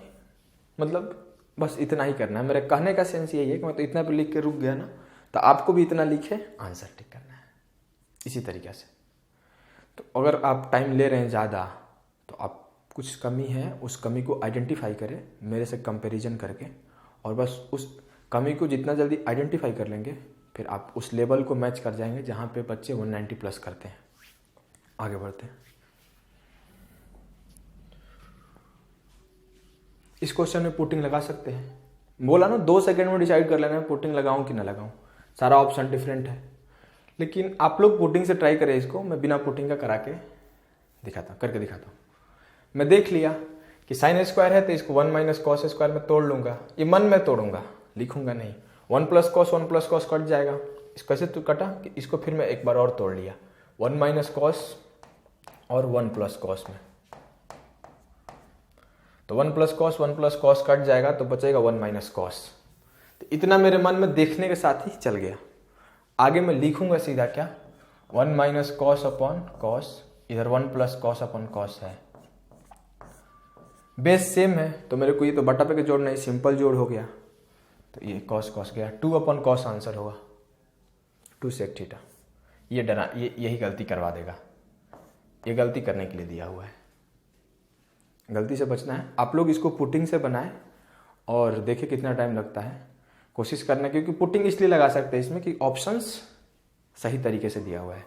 मतलब बस इतना ही करना है। मेरे कहने का सेंस यही है कि मैं तो इतना पे लिख के रुक गया ना, तो आपको भी इतना लिखे आंसर टिक करना है इसी तरीके से। तो अगर आप टाइम ले रहे हैं ज़्यादा तो आप कुछ कमी है, उस कमी को आइडेंटिफाई करें मेरे से कंपैरिजन करके, और बस उस कमी को जितना जल्दी आइडेंटिफाई कर लेंगे फिर आप उस लेवल को मैच कर जाएंगे जहाँ पे बच्चे 190 प्लस करते हैं। आगे बढ़ते हैं। इस क्वेश्चन में पुटिंग लगा सकते हैं, बोला ना 2 सेकंड में डिसाइड कर लेना है पुटिंग लगाऊं कि ना लगाऊं, सारा ऑप्शन डिफरेंट है। लेकिन आप लोग पुटिंग से ट्राई करें इसको, मैं बिना पुटिंग का करके दिखाता हूँ। मैं देख लिया कि साइन स्क्वायर है तो इसको 1 माइनस कॉस स्क्वायर में तोड़ लूंगा, ये मन में तोड़ूंगा, लिखूंगा नहीं। 1 + कॉस कट जाएगा, इसको कैसे तो कटा कि इसको फिर मैं एक बार और तोड़ लिया, 1 माइनस कॉस और 1 + कॉस में, तो 1 + कॉस कट जाएगा तो बचेगा 1 माइनस कॉस। तो इतना मेरे मन में देखने के साथ ही चल गया। आगे मैं लिखूंगा सीधा क्या, 1 माइनस कॉस/कॉस, इधर 1 + कॉस/कॉस है, बेस सेम है तो मेरे को ये तो बटा पे के जोड़ नहीं, सिंपल जोड़ हो गया, तो ये कॉस गया, 2/कॉस आंसर होगा, 2 sec थीटा। ये डरा, ये यही गलती करवा देगा, ये गलती करने के लिए दिया हुआ है, गलती से बचना है। आप लोग इसको पुटिंग से बनाएं और देखें कितना टाइम लगता है, कोशिश करना, क्योंकि पुटिंग इसलिए लगा सकते हैं इसमें कि ऑप्शंस सही तरीके से दिया हुआ है,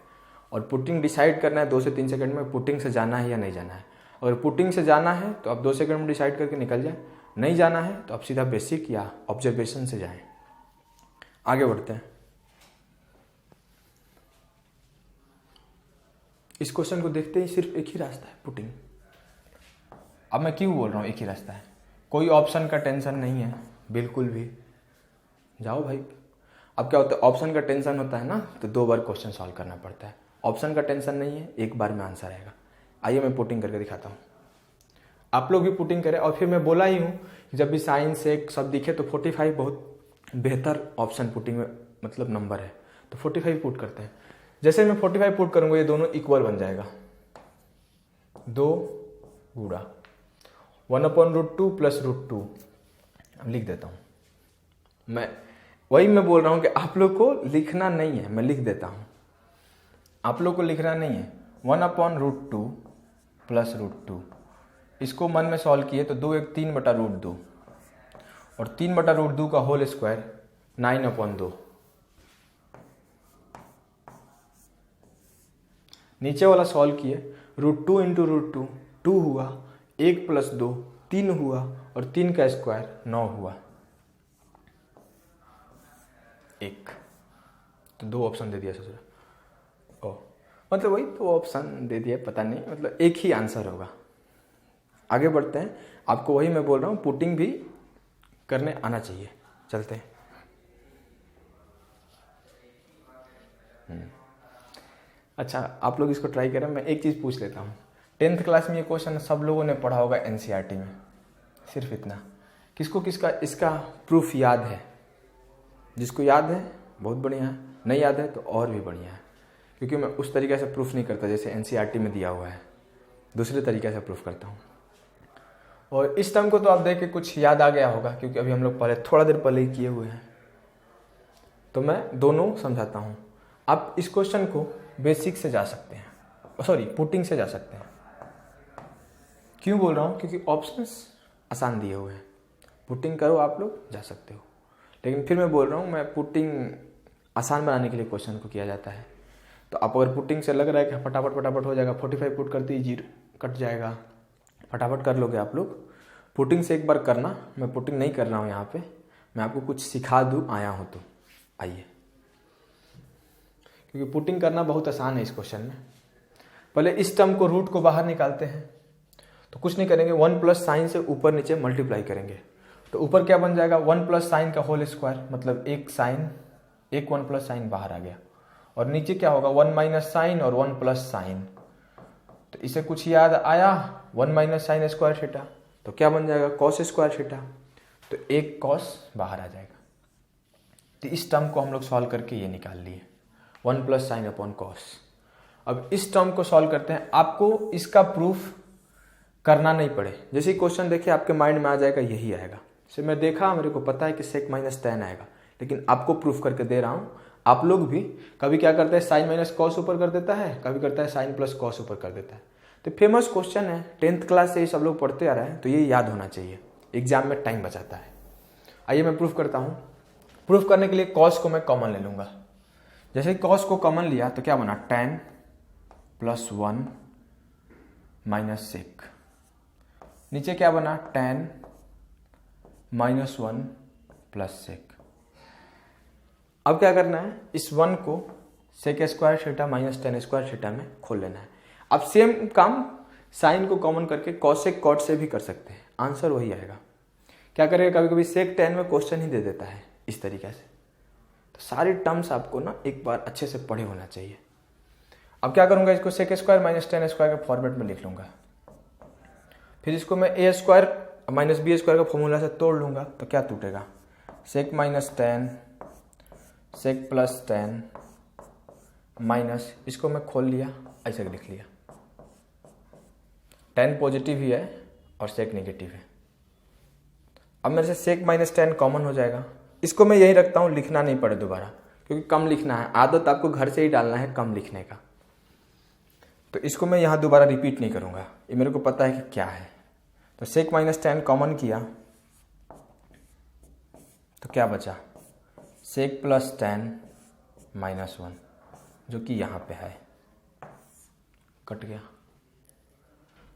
और पुटिंग डिसाइड करना है 2 से 3 सेकंड में पुटिंग से जाना है या नहीं जाना है। अगर पुटिंग से जाना है तो आप 2 सेकंड में डिसाइड करके निकल जाए, नहीं जाना है तो आप सीधा बेसिक या ऑब्जर्वेशन से जाएं। आगे बढ़ते हैं। इस क्वेश्चन को देखते ही सिर्फ एक ही रास्ता है, पुटिंग। अब मैं क्यों बोल रहा हूँ एक ही रास्ता है, कोई ऑप्शन का टेंशन नहीं है बिल्कुल भी, जाओ भाई। अब क्या होता है, ऑप्शन का टेंशन होता है ना तो 2 बार क्वेश्चन सॉल्व करना पड़ता है, ऑप्शन का टेंशन नहीं है, एक बार में आंसर आएगा। आइए मैं पुटिंग करके दिखाता हूँ, आप लोग भी पुटिंग करें। और फिर मैं बोला ही हूँ कि जब भी साइन सेक सब दिखे तो 45 बहुत बेहतर ऑप्शन पुटिंग में मतलब नंबर है, तो 45 पुट करते हैं। जैसे मैं 45 पुट करूँगा ये दोनों इक्वल बन जाएगा, 2 गुणा 1/√2 प्लस √2 अब लिख देता हूँ। मैं बोल रहा हूँ कि आप लोग को लिखना नहीं है, मैं लिख देता हूँ, आप लोग को लिखना नहीं है। 1/√2 प्लस √2, इसको मन में सॉल्व किए तो 2 1 3/√2 और 3/√2 का होल स्क्वायर 9/2। नीचे वाला सॉल्व किए, √2 इंटू √2 2 हुआ, 1 प्लस 2 3 हुआ और 3 का स्क्वायर 9 हुआ 1। तो 2 ऑप्शन दे दिया सोच ओ, मतलब वही 2 ऑप्शन दे दिया, पता नहीं, मतलब एक ही आंसर होगा। आगे बढ़ते हैं, आपको वही मैं बोल रहा हूँ, पुटिंग भी करने आना चाहिए। चलते हैं। अच्छा, आप लोग इसको ट्राई करें। मैं एक चीज़ पूछ लेता हूँ, 10th क्लास में ये क्वेश्चन सब लोगों ने पढ़ा होगा एनसीईआरटी में, सिर्फ इतना। किसको किसका इसका प्रूफ याद है? जिसको याद है बहुत बढ़िया है, नहीं याद है तो और भी बढ़िया है, क्योंकि मैं उस तरीके से प्रूफ नहीं करता जैसे एनसीईआरटी में दिया हुआ है, दूसरे तरीके से प्रूफ करता हूँ। और इस टर्म को तो आप देख के कुछ याद आ गया होगा, क्योंकि अभी हम लोग पहले थोड़ा देर पहले ही किए हुए हैं। तो मैं दोनों समझाता हूँ। आप इस क्वेश्चन को बेसिक से जा सकते हैं, सॉरी पुटिंग से जा सकते हैं। क्यों बोल रहा हूँ? क्योंकि ऑप्शंस आसान दिए हुए हैं, पुटिंग करो आप लोग जा सकते हो। लेकिन फिर मैं बोल रहा हूँ, मैं पुटिंग आसान बनाने के लिए क्वेश्चन को किया जाता है। तो आप अगर पुटिंग से लग रहा है कि फटाफट हो जाएगा, 45 पुट करते ही 0 कट जाएगा, फटाफट कर लोगे आप लोग। पुटिंग से एक बार करना, मैं पुटिंग नहीं कर रहा हूँ यहाँ पे, मैं आपको कुछ सिखा दूँ आया हूँ तो आइए, क्योंकि पुटिंग करना बहुत आसान है इस क्वेश्चन में। पहले इस टर्म को रूट को बाहर निकालते हैं, तो कुछ नहीं करेंगे, 1 प्लस साइन से ऊपर नीचे मल्टीप्लाई करेंगे। तो ऊपर क्या बन जाएगा, 1 प्लस साइन का होल स्क्वायर, मतलब एक साइन, एक 1 प्लस साइन बाहर आ गया। और नीचे क्या होगा, 1 माइनस साइन और 1 प्लस साइन। तो इसे कुछ याद आया, 1 माइनस साइन स्क्वायर थीटा, तो क्या बन जाएगा, कॉस स्क्वायर थीटा। तो एक कॉस बाहर आ जाएगा। तो इस टर्म को हम लोग सॉल्व करके ये निकाल लिए, 1 प्लस साइन अपॉन कॉस। अब इस टर्म को सॉल्व करते हैं, आपको इसका प्रूफ करना नहीं पड़े। जैसे क्वेश्चन देखिए आपके माइंड में आ जाएगा, यही आएगा। से मैं देखा, मेरे को पता है कि सेक माइनस टेन आएगा, लेकिन आपको प्रूफ करके दे रहा हूँ। आप लोग भी कभी क्या करते हैं, साइन माइनस कॉस ऊपर कर देता है, कभी करता है साइन प्लस कॉस ऊपर कर देता है। तो फेमस क्वेश्चन है, 10th क्लास से ही सब लोग पढ़ते आ रहे हैं, तो ये याद होना चाहिए, एग्जाम में टाइम बचाता है। आइए मैं प्रूफ करता हूँ। प्रूफ करने के लिए कॉस को मैं कॉमन ले लूँगा। जैसे ही कॉस को कॉमन लिया तो क्या बना, tan प्लस 1 माइनस सेक। नीचे क्या बना, tan माइनस 1 प्लस सेक। अब क्या करना है, इस 1 को sec square theta minus tan square theta में खोल लेना है। अब सेम काम साइन को कॉमन करके कॉसेक कॉट से भी कर सकते हैं, आंसर वही आएगा। क्या करेगा, कभी कभी सेक 10 में क्वेश्चन ही दे देता है इस तरीके से। तो सारे टर्म्स आपको ना एक बार अच्छे से पढ़े होना चाहिए। अब क्या करूंगा, इसको sec square minus tan square के फॉर्मेट में लिख लूंगा। फिर इसको मैं A square minus B square का फॉर्मूला से तोड़ लूंगा, तो क्या टूटेगा, sec minus tan sec plus 10 minus, इसको मैं खोल लिया, ऐसे लिख लिया। 10 पॉजिटिव ही है और सेक नेगेटिव है। अब मेरे से सेक माइनस 10 कॉमन हो जाएगा। इसको मैं यही रखता हूँ, लिखना नहीं पड़े दोबारा, क्योंकि कम लिखना है, आदत आपको घर से ही डालना है कम लिखने का। तो इसको मैं यहाँ दोबारा रिपीट नहीं करूँगा, ये मेरे को पता है कि क्या है। तो सेक माइनस 10 कॉमन किया तो क्या बचा, सेक प्लस 10 माइनस 1, जो कि यहाँ पे है, कट गया।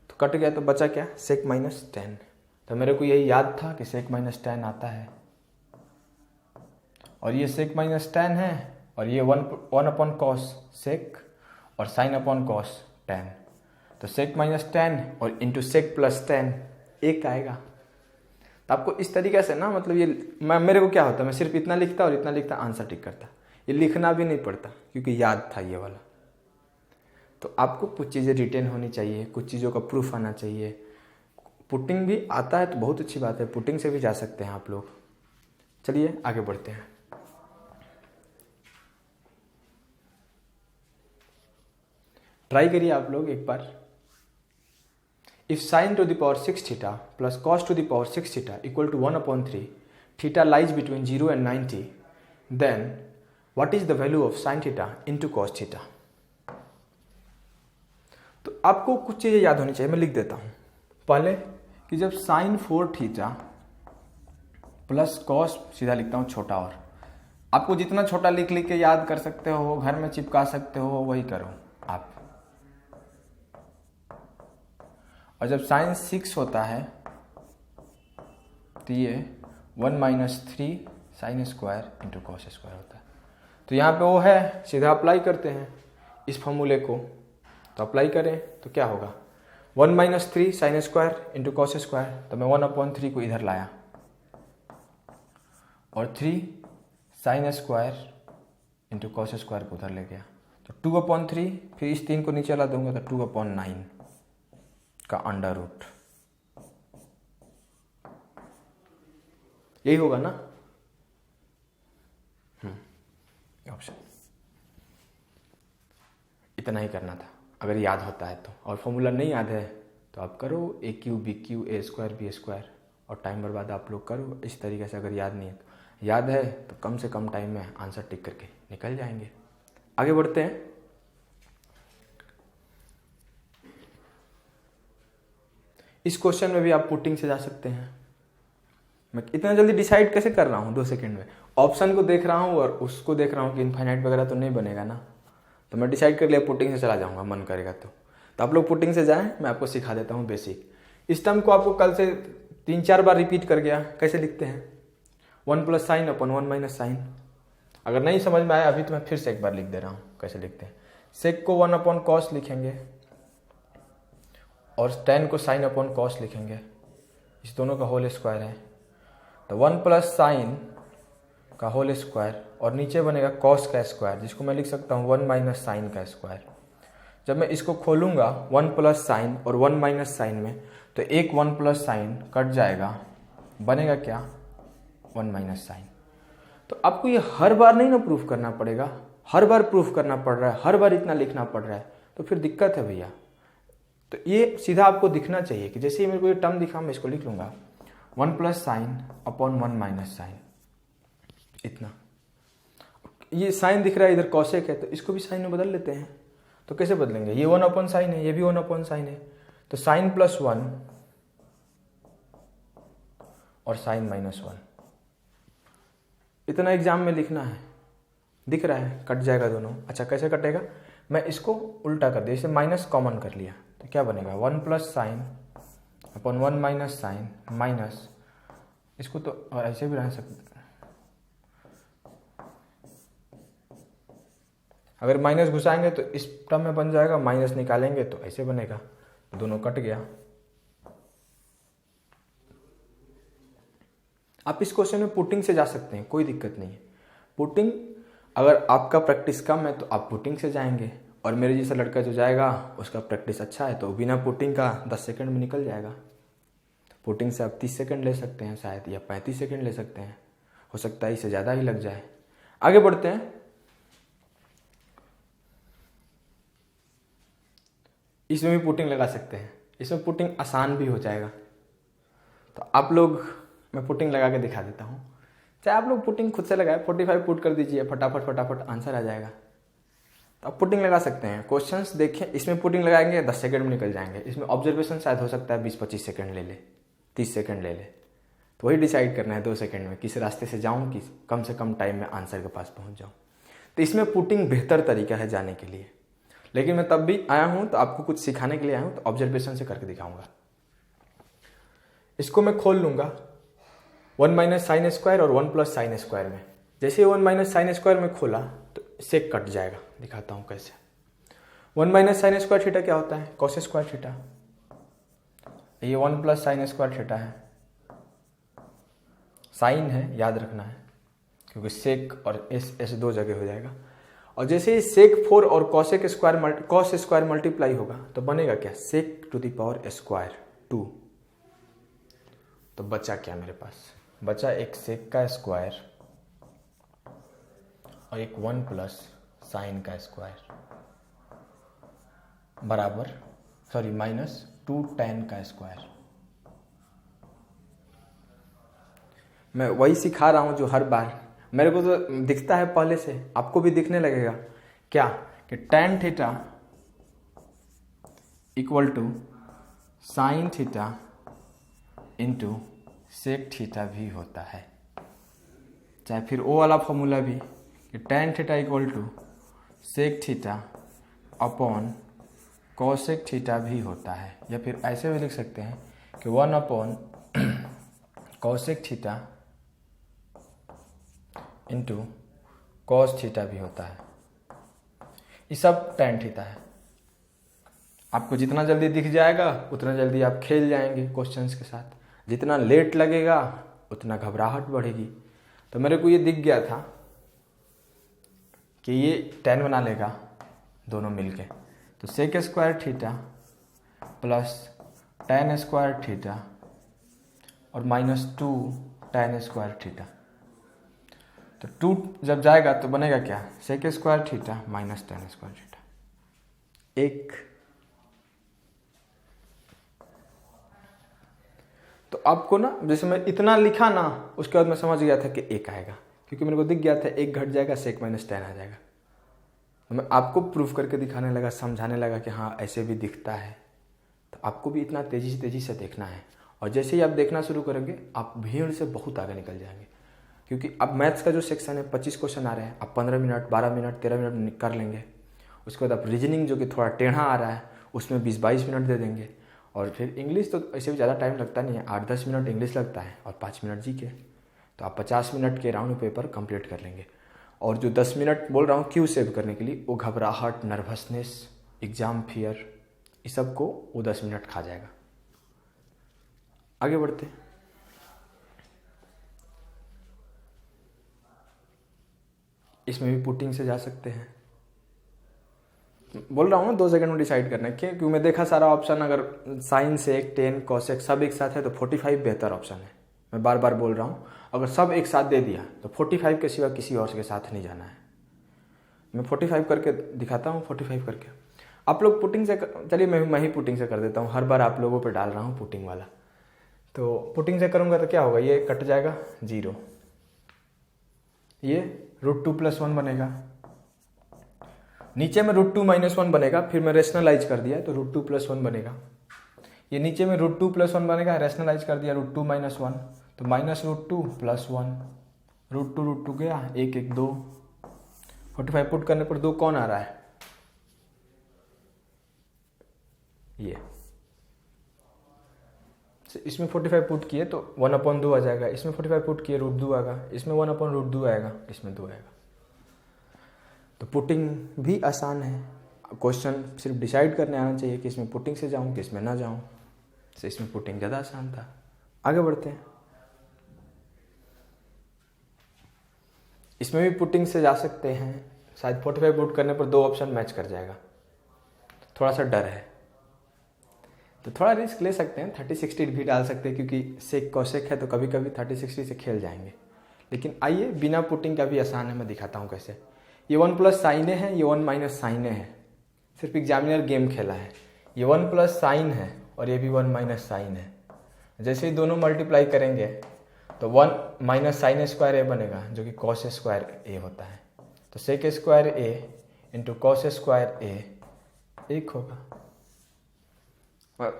तो कट गया तो बचा क्या, सेक माइनस 10। तो मेरे को यही याद था कि सेक माइनस 10 आता है, और ये सेक माइनस 10 है, और ये 1 अपॉन कॉस सेक और साइन अपॉन कॉस 10। तो सेक माइनस 10 और इंटू सेक प्लस 10 एक आएगा। तो आपको इस तरीके से ना, मतलब ये मेरे को क्या होता है, मैं सिर्फ इतना लिखता और इतना लिखता, आंसर टिक करता। ये लिखना भी नहीं पड़ता, क्योंकि याद था ये वाला। तो आपको कुछ चीज़ें रिटेन होनी चाहिए, कुछ चीज़ों का प्रूफ आना चाहिए। पुटिंग भी आता है तो बहुत अच्छी बात है, पुटिंग से भी जा सकते हैं आप लोग। चलिए आगे बढ़ते हैं। ट्राई करिए आप लोग एक बार। If sine to the power 6 theta plus cos to the power 6 theta equal to 1/3, theta lies between 0 and 90, then what is the value of sine theta into cos theta. तो आपको कुछ चीजें याद होनी चाहिए, मैं लिख देता हूं पहले कि जब साइन 4 थीटा प्लस कॉस, सीधा लिखता हूं छोटा, और आपको जितना छोटा लिख लिख के याद कर सकते हो, घर में चिपका सकते हो, वही करो आप। और जब साइन 6 होता है तो ये 1 - 3 sine square into cos square होता है। तो यहाँ पे वो है, सीधा अप्लाई करते हैं इस फॉर्मूले को। तो अप्लाई करें तो क्या होगा, 1 - 3 sine square into cos square. तो मैं 1/3 को इधर लाया और 3 sine square into cos square को उधर ले गया। तो 2/3, फिर इस 3 को नीचे ला दूंगा तो 2/9 का अंडर रूट, यही होगा ना ऑप्शन। इतना ही करना था अगर याद होता है तो, और फॉर्मूला नहीं याद है तो आप करो AQ BQ A² B², और टाइम बर्बाद आप लोग करो इस तरीके से। अगर याद नहीं है तो, याद है तो कम से कम टाइम में आंसर टिक करके निकल जाएंगे। आगे बढ़ते हैं। इस क्वेश्चन में भी आप पुटिंग से जा सकते हैं। मैं इतना जल्दी डिसाइड कैसे कर रहा हूँ 2 सेकंड में, ऑप्शन को देख रहा हूँ और उसको देख रहा हूँ कि इनफाइनाइट वगैरह तो नहीं बनेगा ना, तो मैं डिसाइड कर लिया पुटिंग से चला जाऊँगा, मन करेगा तो आप लोग पुटिंग से जाएं, मैं आपको सिखा देता हूँ बेसिक। इस टर्म को आपको कल से 3-4 बार रिपीट कर गया। कैसे लिखते हैं, 1 + साइन अपन 1 - साइन। अगर नहीं समझ में आया अभी तो मैं फिर से एक बार लिख दे रहा हूँ कैसे लिखते हैं। सेक को 1/cos लिखेंगे और tan को sin/cos लिखेंगे, इस दोनों का होल स्क्वायर है। तो 1 + साइन का होल स्क्वायर और नीचे बनेगा कॉस का स्क्वायर, जिसको मैं लिख सकता हूँ 1 - साइन का स्क्वायर। जब मैं इसको खोलूंगा 1 + साइन और 1 - साइन में, तो एक 1 + साइन कट जाएगा, बनेगा क्या 1 - साइन। तो आपको ये हर बार नहीं ना प्रूफ करना पड़ेगा, हर बार प्रूफ करना पड़ रहा है, हर बार इतना लिखना पड़ रहा है, तो फिर दिक्कत है भैया। तो ये सीधा आपको दिखना चाहिए कि जैसे ही मेरे को ये टर्म दिखा मैं इसको लिख लूंगा 1 + साइन अपॉन 1 - साइन, इतना। ये साइन दिख रहा है इधर कॉसेक है, तो इसको भी साइन में बदल लेते हैं। तो कैसे बदलेंगे, ये 1/साइन है, ये भी 1/साइन है, तो साइन +1 और साइन -1, इतना एग्जाम में लिखना है। दिख रहा है कट जाएगा दोनों। अच्छा कैसे कटेगा, मैं इसको उल्टा कर दिया, इसे माइनस कॉमन कर लिया, तो क्या बनेगा 1 + साइन अपॉन 1 - साइन माइनस, इसको तो ऐसे भी रह सकते, अगर माइनस घुसाएंगे तो इस टर्म में बन जाएगा, माइनस निकालेंगे तो ऐसे बनेगा, दोनों कट गया। आप इस क्वेश्चन में पुटिंग से जा सकते हैं, कोई दिक्कत नहीं है। पुटिंग, अगर आपका प्रैक्टिस कम है तो आप पुटिंग से जाएंगे, और मेरे जैसा लड़का जो जाएगा उसका प्रैक्टिस अच्छा है तो बिना पुटिंग का 10 सेकंड में निकल जाएगा। पुटिंग से आप 30 सेकंड ले सकते हैं शायद, या 35 सेकंड ले सकते हैं, हो सकता है इससे ज़्यादा ही लग जाए। आगे बढ़ते हैं। इसमें भी पुटिंग लगा सकते हैं, इसमें पुटिंग आसान भी हो जाएगा। तो आप लोग, मैं पुटिंग लगा के दिखा देता हूँ, चाहे आप लोग पुटिंग खुद से लगाए, 45 पुट कर दीजिए, फटाफट आंसर आ जाएगा। तो आप पुटिंग लगा सकते हैं। क्वेश्चंस देखें, इसमें पुटिंग लगाएंगे 10 सेकंड में निकल जाएंगे, इसमें ऑब्जर्वेशन शायद हो सकता है 20-25 सेकंड ले ले, 30 सेकंड ले ले, तो वही डिसाइड करना है 2 सेकंड में किस रास्ते से जाऊँ कि कम से कम टाइम में आंसर के पास पहुँच जाऊँ। तो इसमें पुटिंग बेहतर तरीका है जाने के लिए, लेकिन मैं तब भी आया हूँ तो आपको कुछ सिखाने के लिए आया हूँ, तो ऑब्जर्वेशन से करके दिखाऊंगा। इसको मैं खोल लूंगा 1 - साइन स्क्वायर और 1 + साइन स्क्वायर में। जैसे 1 - साइन स्क्वायर में खोला तो सेक कट जाएगा, दिखाता हूँ कैसे। 1 - साइन स्क्वायर थीटा क्या होता है, कॉस स्क्वायर थीटा। ये 1 + साइन स्क्वायर थीटा है, साइन है याद रखना है, क्योंकि सेक और एस दो जगह हो जाएगा। और जैसे ही सेक 4 और कॉस स्क्वायर मल्टीप्लाई होगा तो बनेगा क्या, सेक टू द पावर स्क्वायर 2। तो बचा क्या मेरे पास, बचा एक सेक का स्क्वायर और एक 1 + साइन का स्क्वायर बराबर, सॉरी माइनस 2 tan का स्क्वायर। मैं वही सिखा रहा हूँ जो हर बार मेरे को तो दिखता है पहले से, आपको भी दिखने लगेगा क्या कि tan theta equal to sine theta into sec theta भी होता है। चाहे फिर वो वाला फॉर्मूला भी कि tan theta equal to sec theta upon cosec theta भी होता है, या फिर ऐसे भी लिख सकते हैं कि 1 upon cosec theta into cos theta भी होता है। ये सब tan थीटा है। आपको जितना जल्दी दिख जाएगा उतना जल्दी आप खेल जाएंगे क्वेश्चंस के साथ, जितना लेट लगेगा उतना घबराहट बढ़ेगी। तो मेरे को ये दिख गया था कि ये tan बना लेगा दोनों मिलके, तो sec square theta plus tan square theta और -2 tan स्क्वायर थीटा। तो 2 जब जाएगा तो बनेगा क्या, sec square theta minus tan square theta. एक तो आपको ना, जैसे मैं इतना लिखा ना, उसके बाद मैं समझ गया था कि एक आएगा, क्योंकि मेरे को दिख गया था एक घट जाएगा, सेक माइनस tan आ जाएगा। तो मैं आपको प्रूफ करके दिखाने लगा, समझाने लगा कि हाँ ऐसे भी दिखता है। तो आपको भी इतना तेज़ी से देखना है, और जैसे ही आप देखना शुरू करेंगे आप भीड़ से बहुत आगे निकल जाएंगे। क्योंकि अब मैथ्स का जो सेक्शन है 25 क्वेश्चन आ रहे हैं, आप 15 मिनट 12 मिनट 13 मिनट कर लेंगे। उसके बाद आप रीजनिंग जो कि थोड़ा टेढ़ा आ रहा है उसमें 20-22 मिनट दे देंगे। और फिर इंग्लिश तो ऐसे भी ज़्यादा टाइम लगता नहीं है, 8-10 मिनट इंग्लिश लगता है और 5 मिनट जी के, तो आप 50 मिनट के राउंड पेपर कंप्लीट कर लेंगे। और जो 10 मिनट बोल रहा हूँ क्यों सेव करने के लिए, वो घबराहट, नर्वसनेस, एग्ज़ाम फियर, इस सब को वो 10 मिनट खा जाएगा। आगे बढ़ते। इसमें भी पुटिंग से जा सकते हैं। बोल रहा हूँ ना 2 सेकंड में डिसाइड करना है, क्योंकि मैं देखा सारा ऑप्शन अगर साइन सेक tan कॉसेक सब एक साथ है तो 45 बेहतर ऑप्शन है। मैं बार बार बोल रहा हूँ, अगर सब एक साथ दे दिया तो 45 के सिवा किसी और के साथ नहीं जाना है। मैं 45 करके दिखाता हूँ, 45 करके आप लोग पुटिंग से चलिए मैं ही पुटिंग से कर देता हूँ, हर बार आप लोगों पे डाल रहा हूँ पुटिंग वाला। तो पुटिंग से करूँगा तो क्या होगा, ये कट जाएगा 0, ये √2 + 1 बनेगा, नीचे में √2 - 1 बनेगा, फिर मैं रेशनलाइज कर दिया तो √2 + 1 बनेगा। ये नीचे में √2 + 1 बनेगा, रेशनलाइज कर दिया √2 - 1 तो -√2 + 1, √2 गया, 1 1 2, 45 पुट करने पर 2 कौन आ रहा है, ये। इसमें 45 पुट किए तो 1/2 आ जाएगा, इसमें 45 पुट किए √2 आएगा, इसमें 1/√2 आएगा, इसमें 2 आएगा। तो पुटिंग भी आसान है। क्वेश्चन सिर्फ डिसाइड करने आना चाहिए कि इसमें पुटिंग से जाऊं कि इसमें ना जाऊं। तो इसमें पुटिंग ज़्यादा आसान था। आगे बढ़ते हैं। इसमें भी पुटिंग से जा सकते हैं, शायद 45 पुट करने पर 2 ऑप्शन मैच कर जाएगा, थोड़ा सा डर है तो थोड़ा रिस्क ले सकते हैं। 30-60 भी डाल सकते हैं, क्योंकि सेक कॉसेक है तो कभी कभी 30-60 से खेल जाएंगे। लेकिन आइए बिना पुटिंग का भी आसान है, मैं दिखाता हूँ कैसे। ये 1 + साइन है, ये 1 - साइन है, सिर्फ एग्जामिनर गेम खेला है। ये 1 + साइन है और ये भी 1 - साइन है। जैसे ही दोनों मल्टीप्लाई करेंगे तो 1 - साइन स्क्वायर ए बनेगा, जो कि कॉस स्क्वायर ए होता है। तो sec square A into cos square A 1 होगा।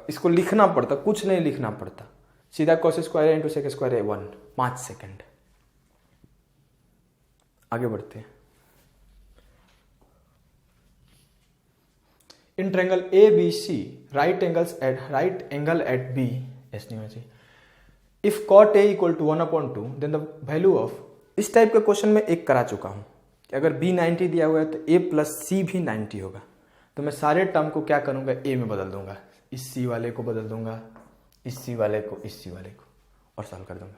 इसको लिखना पड़ता, कुछ नहीं लिखना पड़ता, सीधा cos square A into sec square A 1, 5 second. आगे बढ़ते हैं। In triangle ABC right angle at B, ऐसे नहीं होना चाहिए। If cot A = 1/2 then the value of, इस टाइप का क्वेश्चन में एक करा चुका हूं कि अगर B 90 दिया हुआ है तो A + C भी 90 होगा। तो मैं सारे टर्म को क्या करूंगा, A में बदल दूंगा, इस C वाले को बदल दूंगा, इस C वाले को, इस C वाले को, और सॉल्व कर दूंगा।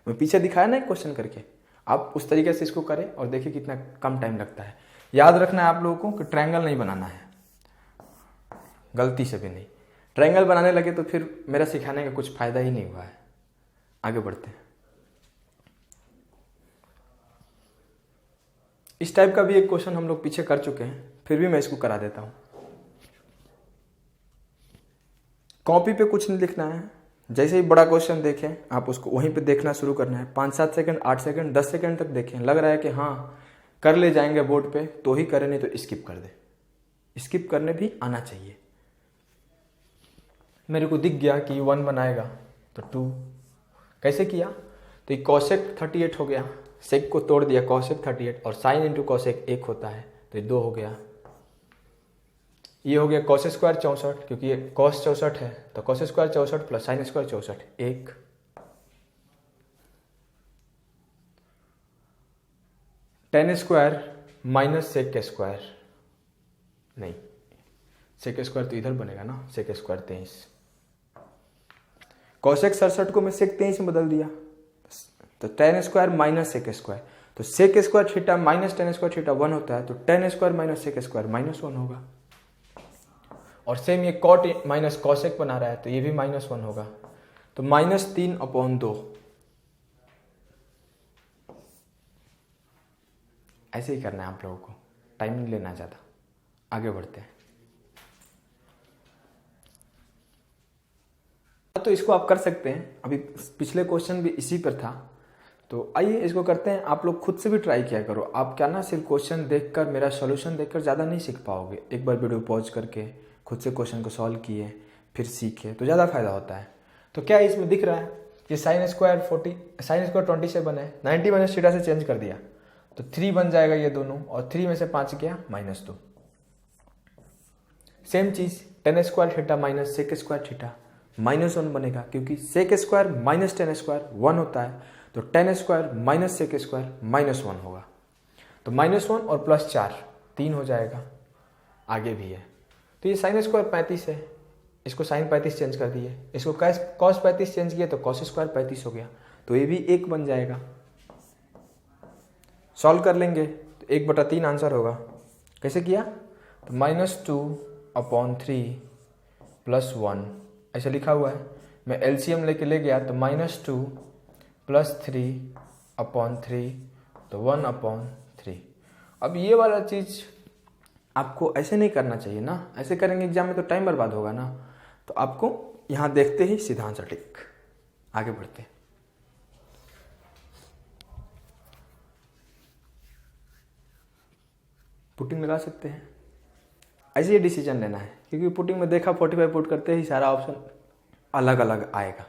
मैं पीछे दिखाया ना एक क्वेश्चन करके, आप उस तरीके से इसको करें और देखिए कितना कम टाइम लगता है। याद रखना है आप लोगों को कि ट्रायंगल नहीं बनाना है, गलती से भी नहीं। ट्रायंगल बनाने लगे तो फिर मेरा सिखाने का कुछ फायदा ही नहीं हुआ है। आगे बढ़ते हैं। इस टाइप का भी एक क्वेश्चन हम लोग पीछे कर चुके हैं, फिर भी मैं इसको करा देता हूं। कॉपी पे कुछ नहीं लिखना है, जैसे ही बड़ा क्वेश्चन देखें आप उसको वहीं पे देखना शुरू करना है। 5-7 सेकंड, 8 सेकंड, 10 सेकंड तक देखें, लग रहा है कि हाँ कर ले जाएंगे बोर्ड पे तो ही करें, नहीं तो स्किप कर दे। स्किप करने भी आना चाहिए। मेरे को दिख गया कि 1 बनाएगा तो 2 कैसे किया, तो ये कॉसेक 38 हो गया, सेक को तोड़ दिया कॉसेक 38, और साइन इंटू कॉसेक 1 होता है तो ये 2 हो गया। ये हो गया कॉस स्क्वायर 64, क्योंकि ये कॉस 64 है तो cos square 64 plus sine square 64 1। Tan square minus sec square, नहीं सेक स्क्वायर तो इधर बनेगा ना, सेक स्क्वायर 23। कॉसेक 67 को मैं सेक 23 में बदल दिया तो tan square minus sec square, तो sec square theta minus tan square theta 1 होता है, तो tan square minus sec square -1 होगा। और सेम ये कॉट माइनस कॉसेक बना रहा है तो ये भी -1 होगा, तो -3/2। ऐसे ही करना है आप लोगों को, टाइम नहीं लेना ज़्यादा। आगे बढ़ते हैं। तो इसको आप कर सकते हैं, अभी पिछले क्वेश्चन भी इसी पर था, तो आइए इसको करते हैं। आप लोग खुद से भी ट्राई किया करो। आप क्या ना सिर्फ क्वेश्चन देखकर, मेरा सॉल्यूशन देखकर ज़्यादा नहीं सीख पाओगे। एक बार वीडियो पॉज करके खुद से क्वेश्चन को सॉल्व किए फिर सीखे तो ज़्यादा फायदा होता है। तो क्या इसमें दिख रहा है, ये साइन स्क्वायर 27 है, 90 माइनस थीटा से चेंज कर दिया तो 3 बन जाएगा ये दोनों, और 3 में से 5 गया -2। सेम चीज़ tan square theta minus sec square theta -1 बनेगा, क्योंकि sec square minus tan square 1 होता है, तो tan square minus sec square -1 होगा। तो -1 और +4 3 हो जाएगा। आगे भी है, तो ये साइन स्क्वायर 35 है, इसको साइन 35 चेंज कर दिए, इसको कॉस 35 चेंज किया तो कॉस स्क्वायर 35 हो गया, तो ये भी 1 बन जाएगा। सॉल्व कर लेंगे तो 1/3 आंसर होगा। कैसे किया, तो -2/3 + 1 ऐसा लिखा हुआ है। मैं एलसीएम लेके ले गया तो -2 + 3/3 तो 1/3। अब ये वाला चीज़ आपको ऐसे नहीं करना चाहिए ना, ऐसे करेंगे एग्जाम में तो टाइम बर्बाद होगा ना। तो आपको यहाँ देखते ही सीधा आंसर टिक। आगे बढ़ते हैं। पुटिंग लगा सकते हैं, ऐसे ही डिसीजन लेना है, क्योंकि पुटिंग में देखा 45 पुट करते ही सारा ऑप्शन अलग अलग आएगा।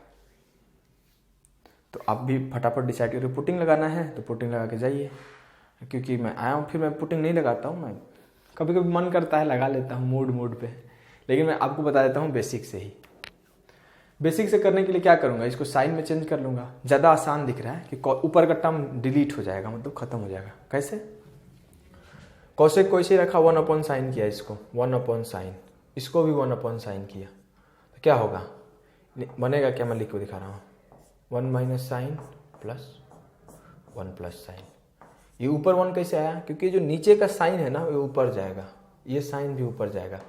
तो आप भी फटाफट डिसाइड करके पुटिंग लगाना है तो पुटिंग लगा के जाइए। क्योंकि मैं आया हूँ फिर मैं पुटिंग नहीं लगाता हूँ, मैं कभी कभी मन करता है लगा लेता हूँ मूड पे, लेकिन मैं आपको बता देता हूँ बेसिक से ही। बेसिक से करने के लिए क्या करूँगा, इसको साइन में चेंज कर लूँगा। ज़्यादा आसान दिख रहा है कि ऊपर का टर्म डिलीट हो जाएगा, मतलब खत्म हो जाएगा। कैसे, कॉसेक को इसे रखा 1/sin किया, इसको 1/sin, इसको भी 1/sin किया, तो क्या होगा बनेगा, क्या मैं लिख के दिखा रहा हूँ, 1 - sin + 1 + sin। ये ऊपर 1 कैसे आया, क्योंकि जो नीचे का साइन है ना वो ऊपर जाएगा, ये साइन भी ऊपर जाएगा,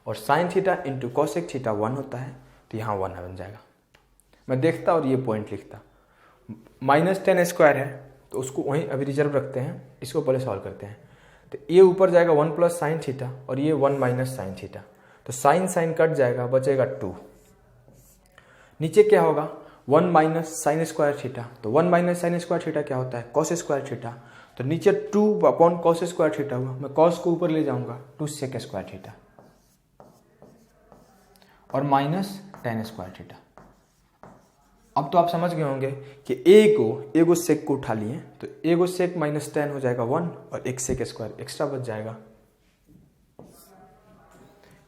और sign theta into cosec theta 1 होता है, तो यहाँ 1 बन जाएगा। मैं देखता और ये पॉइंट लिखता। -10 स्क्वायर है तो उसको वहीं अभी रिजर्व रखते हैं, इसको पहले सॉल्व करते हैं। तो ये ऊपर जाएगा 1 + sin थीटा, और ये 1 - sin थीटा, तो साइन कट जाएगा, बचेगा 2। नीचे क्या होगा, 1 - sin स्क्वायर थीटा, तो 1 - sin स्क्वायर थीटा क्या होता है, cos स्क्वायर थीटा, तो नीचे 2/cos स्क्वायर थीटा हुआ, मैं cos को ऊपर ले जाऊंगा 2 sec स्क्वायर थीटा, और -10 स्क्वायर थीटा। अब तो आप समझ गए होंगे कि एगो सेक को उठा लिए, तो एगो सेक -10 हो जाएगा 1, और एक सेक स्क्वायर एक्स्ट्रा बच जाएगा।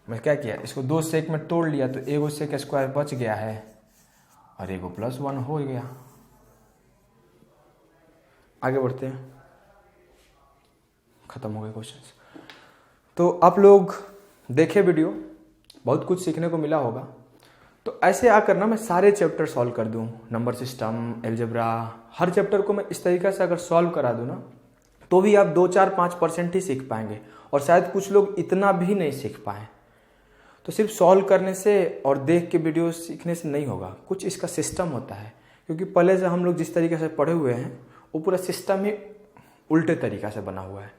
मैं क्या किया, इसको 2 सेक में तोड़ लिया, तो एगो सेक स्क्वायर बच गया है, और एगो +1 हो गया। आगे बढ़ते हैं, खत्म हो गए क्वेश्चंस। तो आप लोग देखे वीडियो, बहुत कुछ सीखने को मिला होगा। तो ऐसे आकर ना मैं सारे चैप्टर सॉल्व कर दूं, नंबर सिस्टम, अलजेब्रा, हर चैप्टर को मैं इस तरीके से अगर सॉल्व करा दूं ना, तो भी आप 2, 4, 5% ही सीख पाएंगे, और शायद कुछ लोग इतना भी नहीं सीख पाए। तो सिर्फ सॉल्व करने से और देख के वीडियो सीखने से नहीं होगा, कुछ इसका सिस्टम होता है। क्योंकि पहले से हम लोग जिस तरीके से पढ़े हुए हैं वो पूरा सिस्टम ही उल्टे तरीक़ा से बना हुआ है।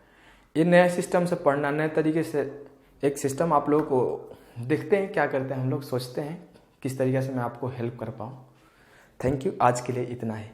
ये नए सिस्टम से पढ़ना, नए तरीके से एक सिस्टम आप लोगों को देखते हैं क्या करते हैं हम लोग, सोचते हैं किस तरीके से मैं आपको हेल्प कर पाऊँ। थैंक यू, आज के लिए इतना ही।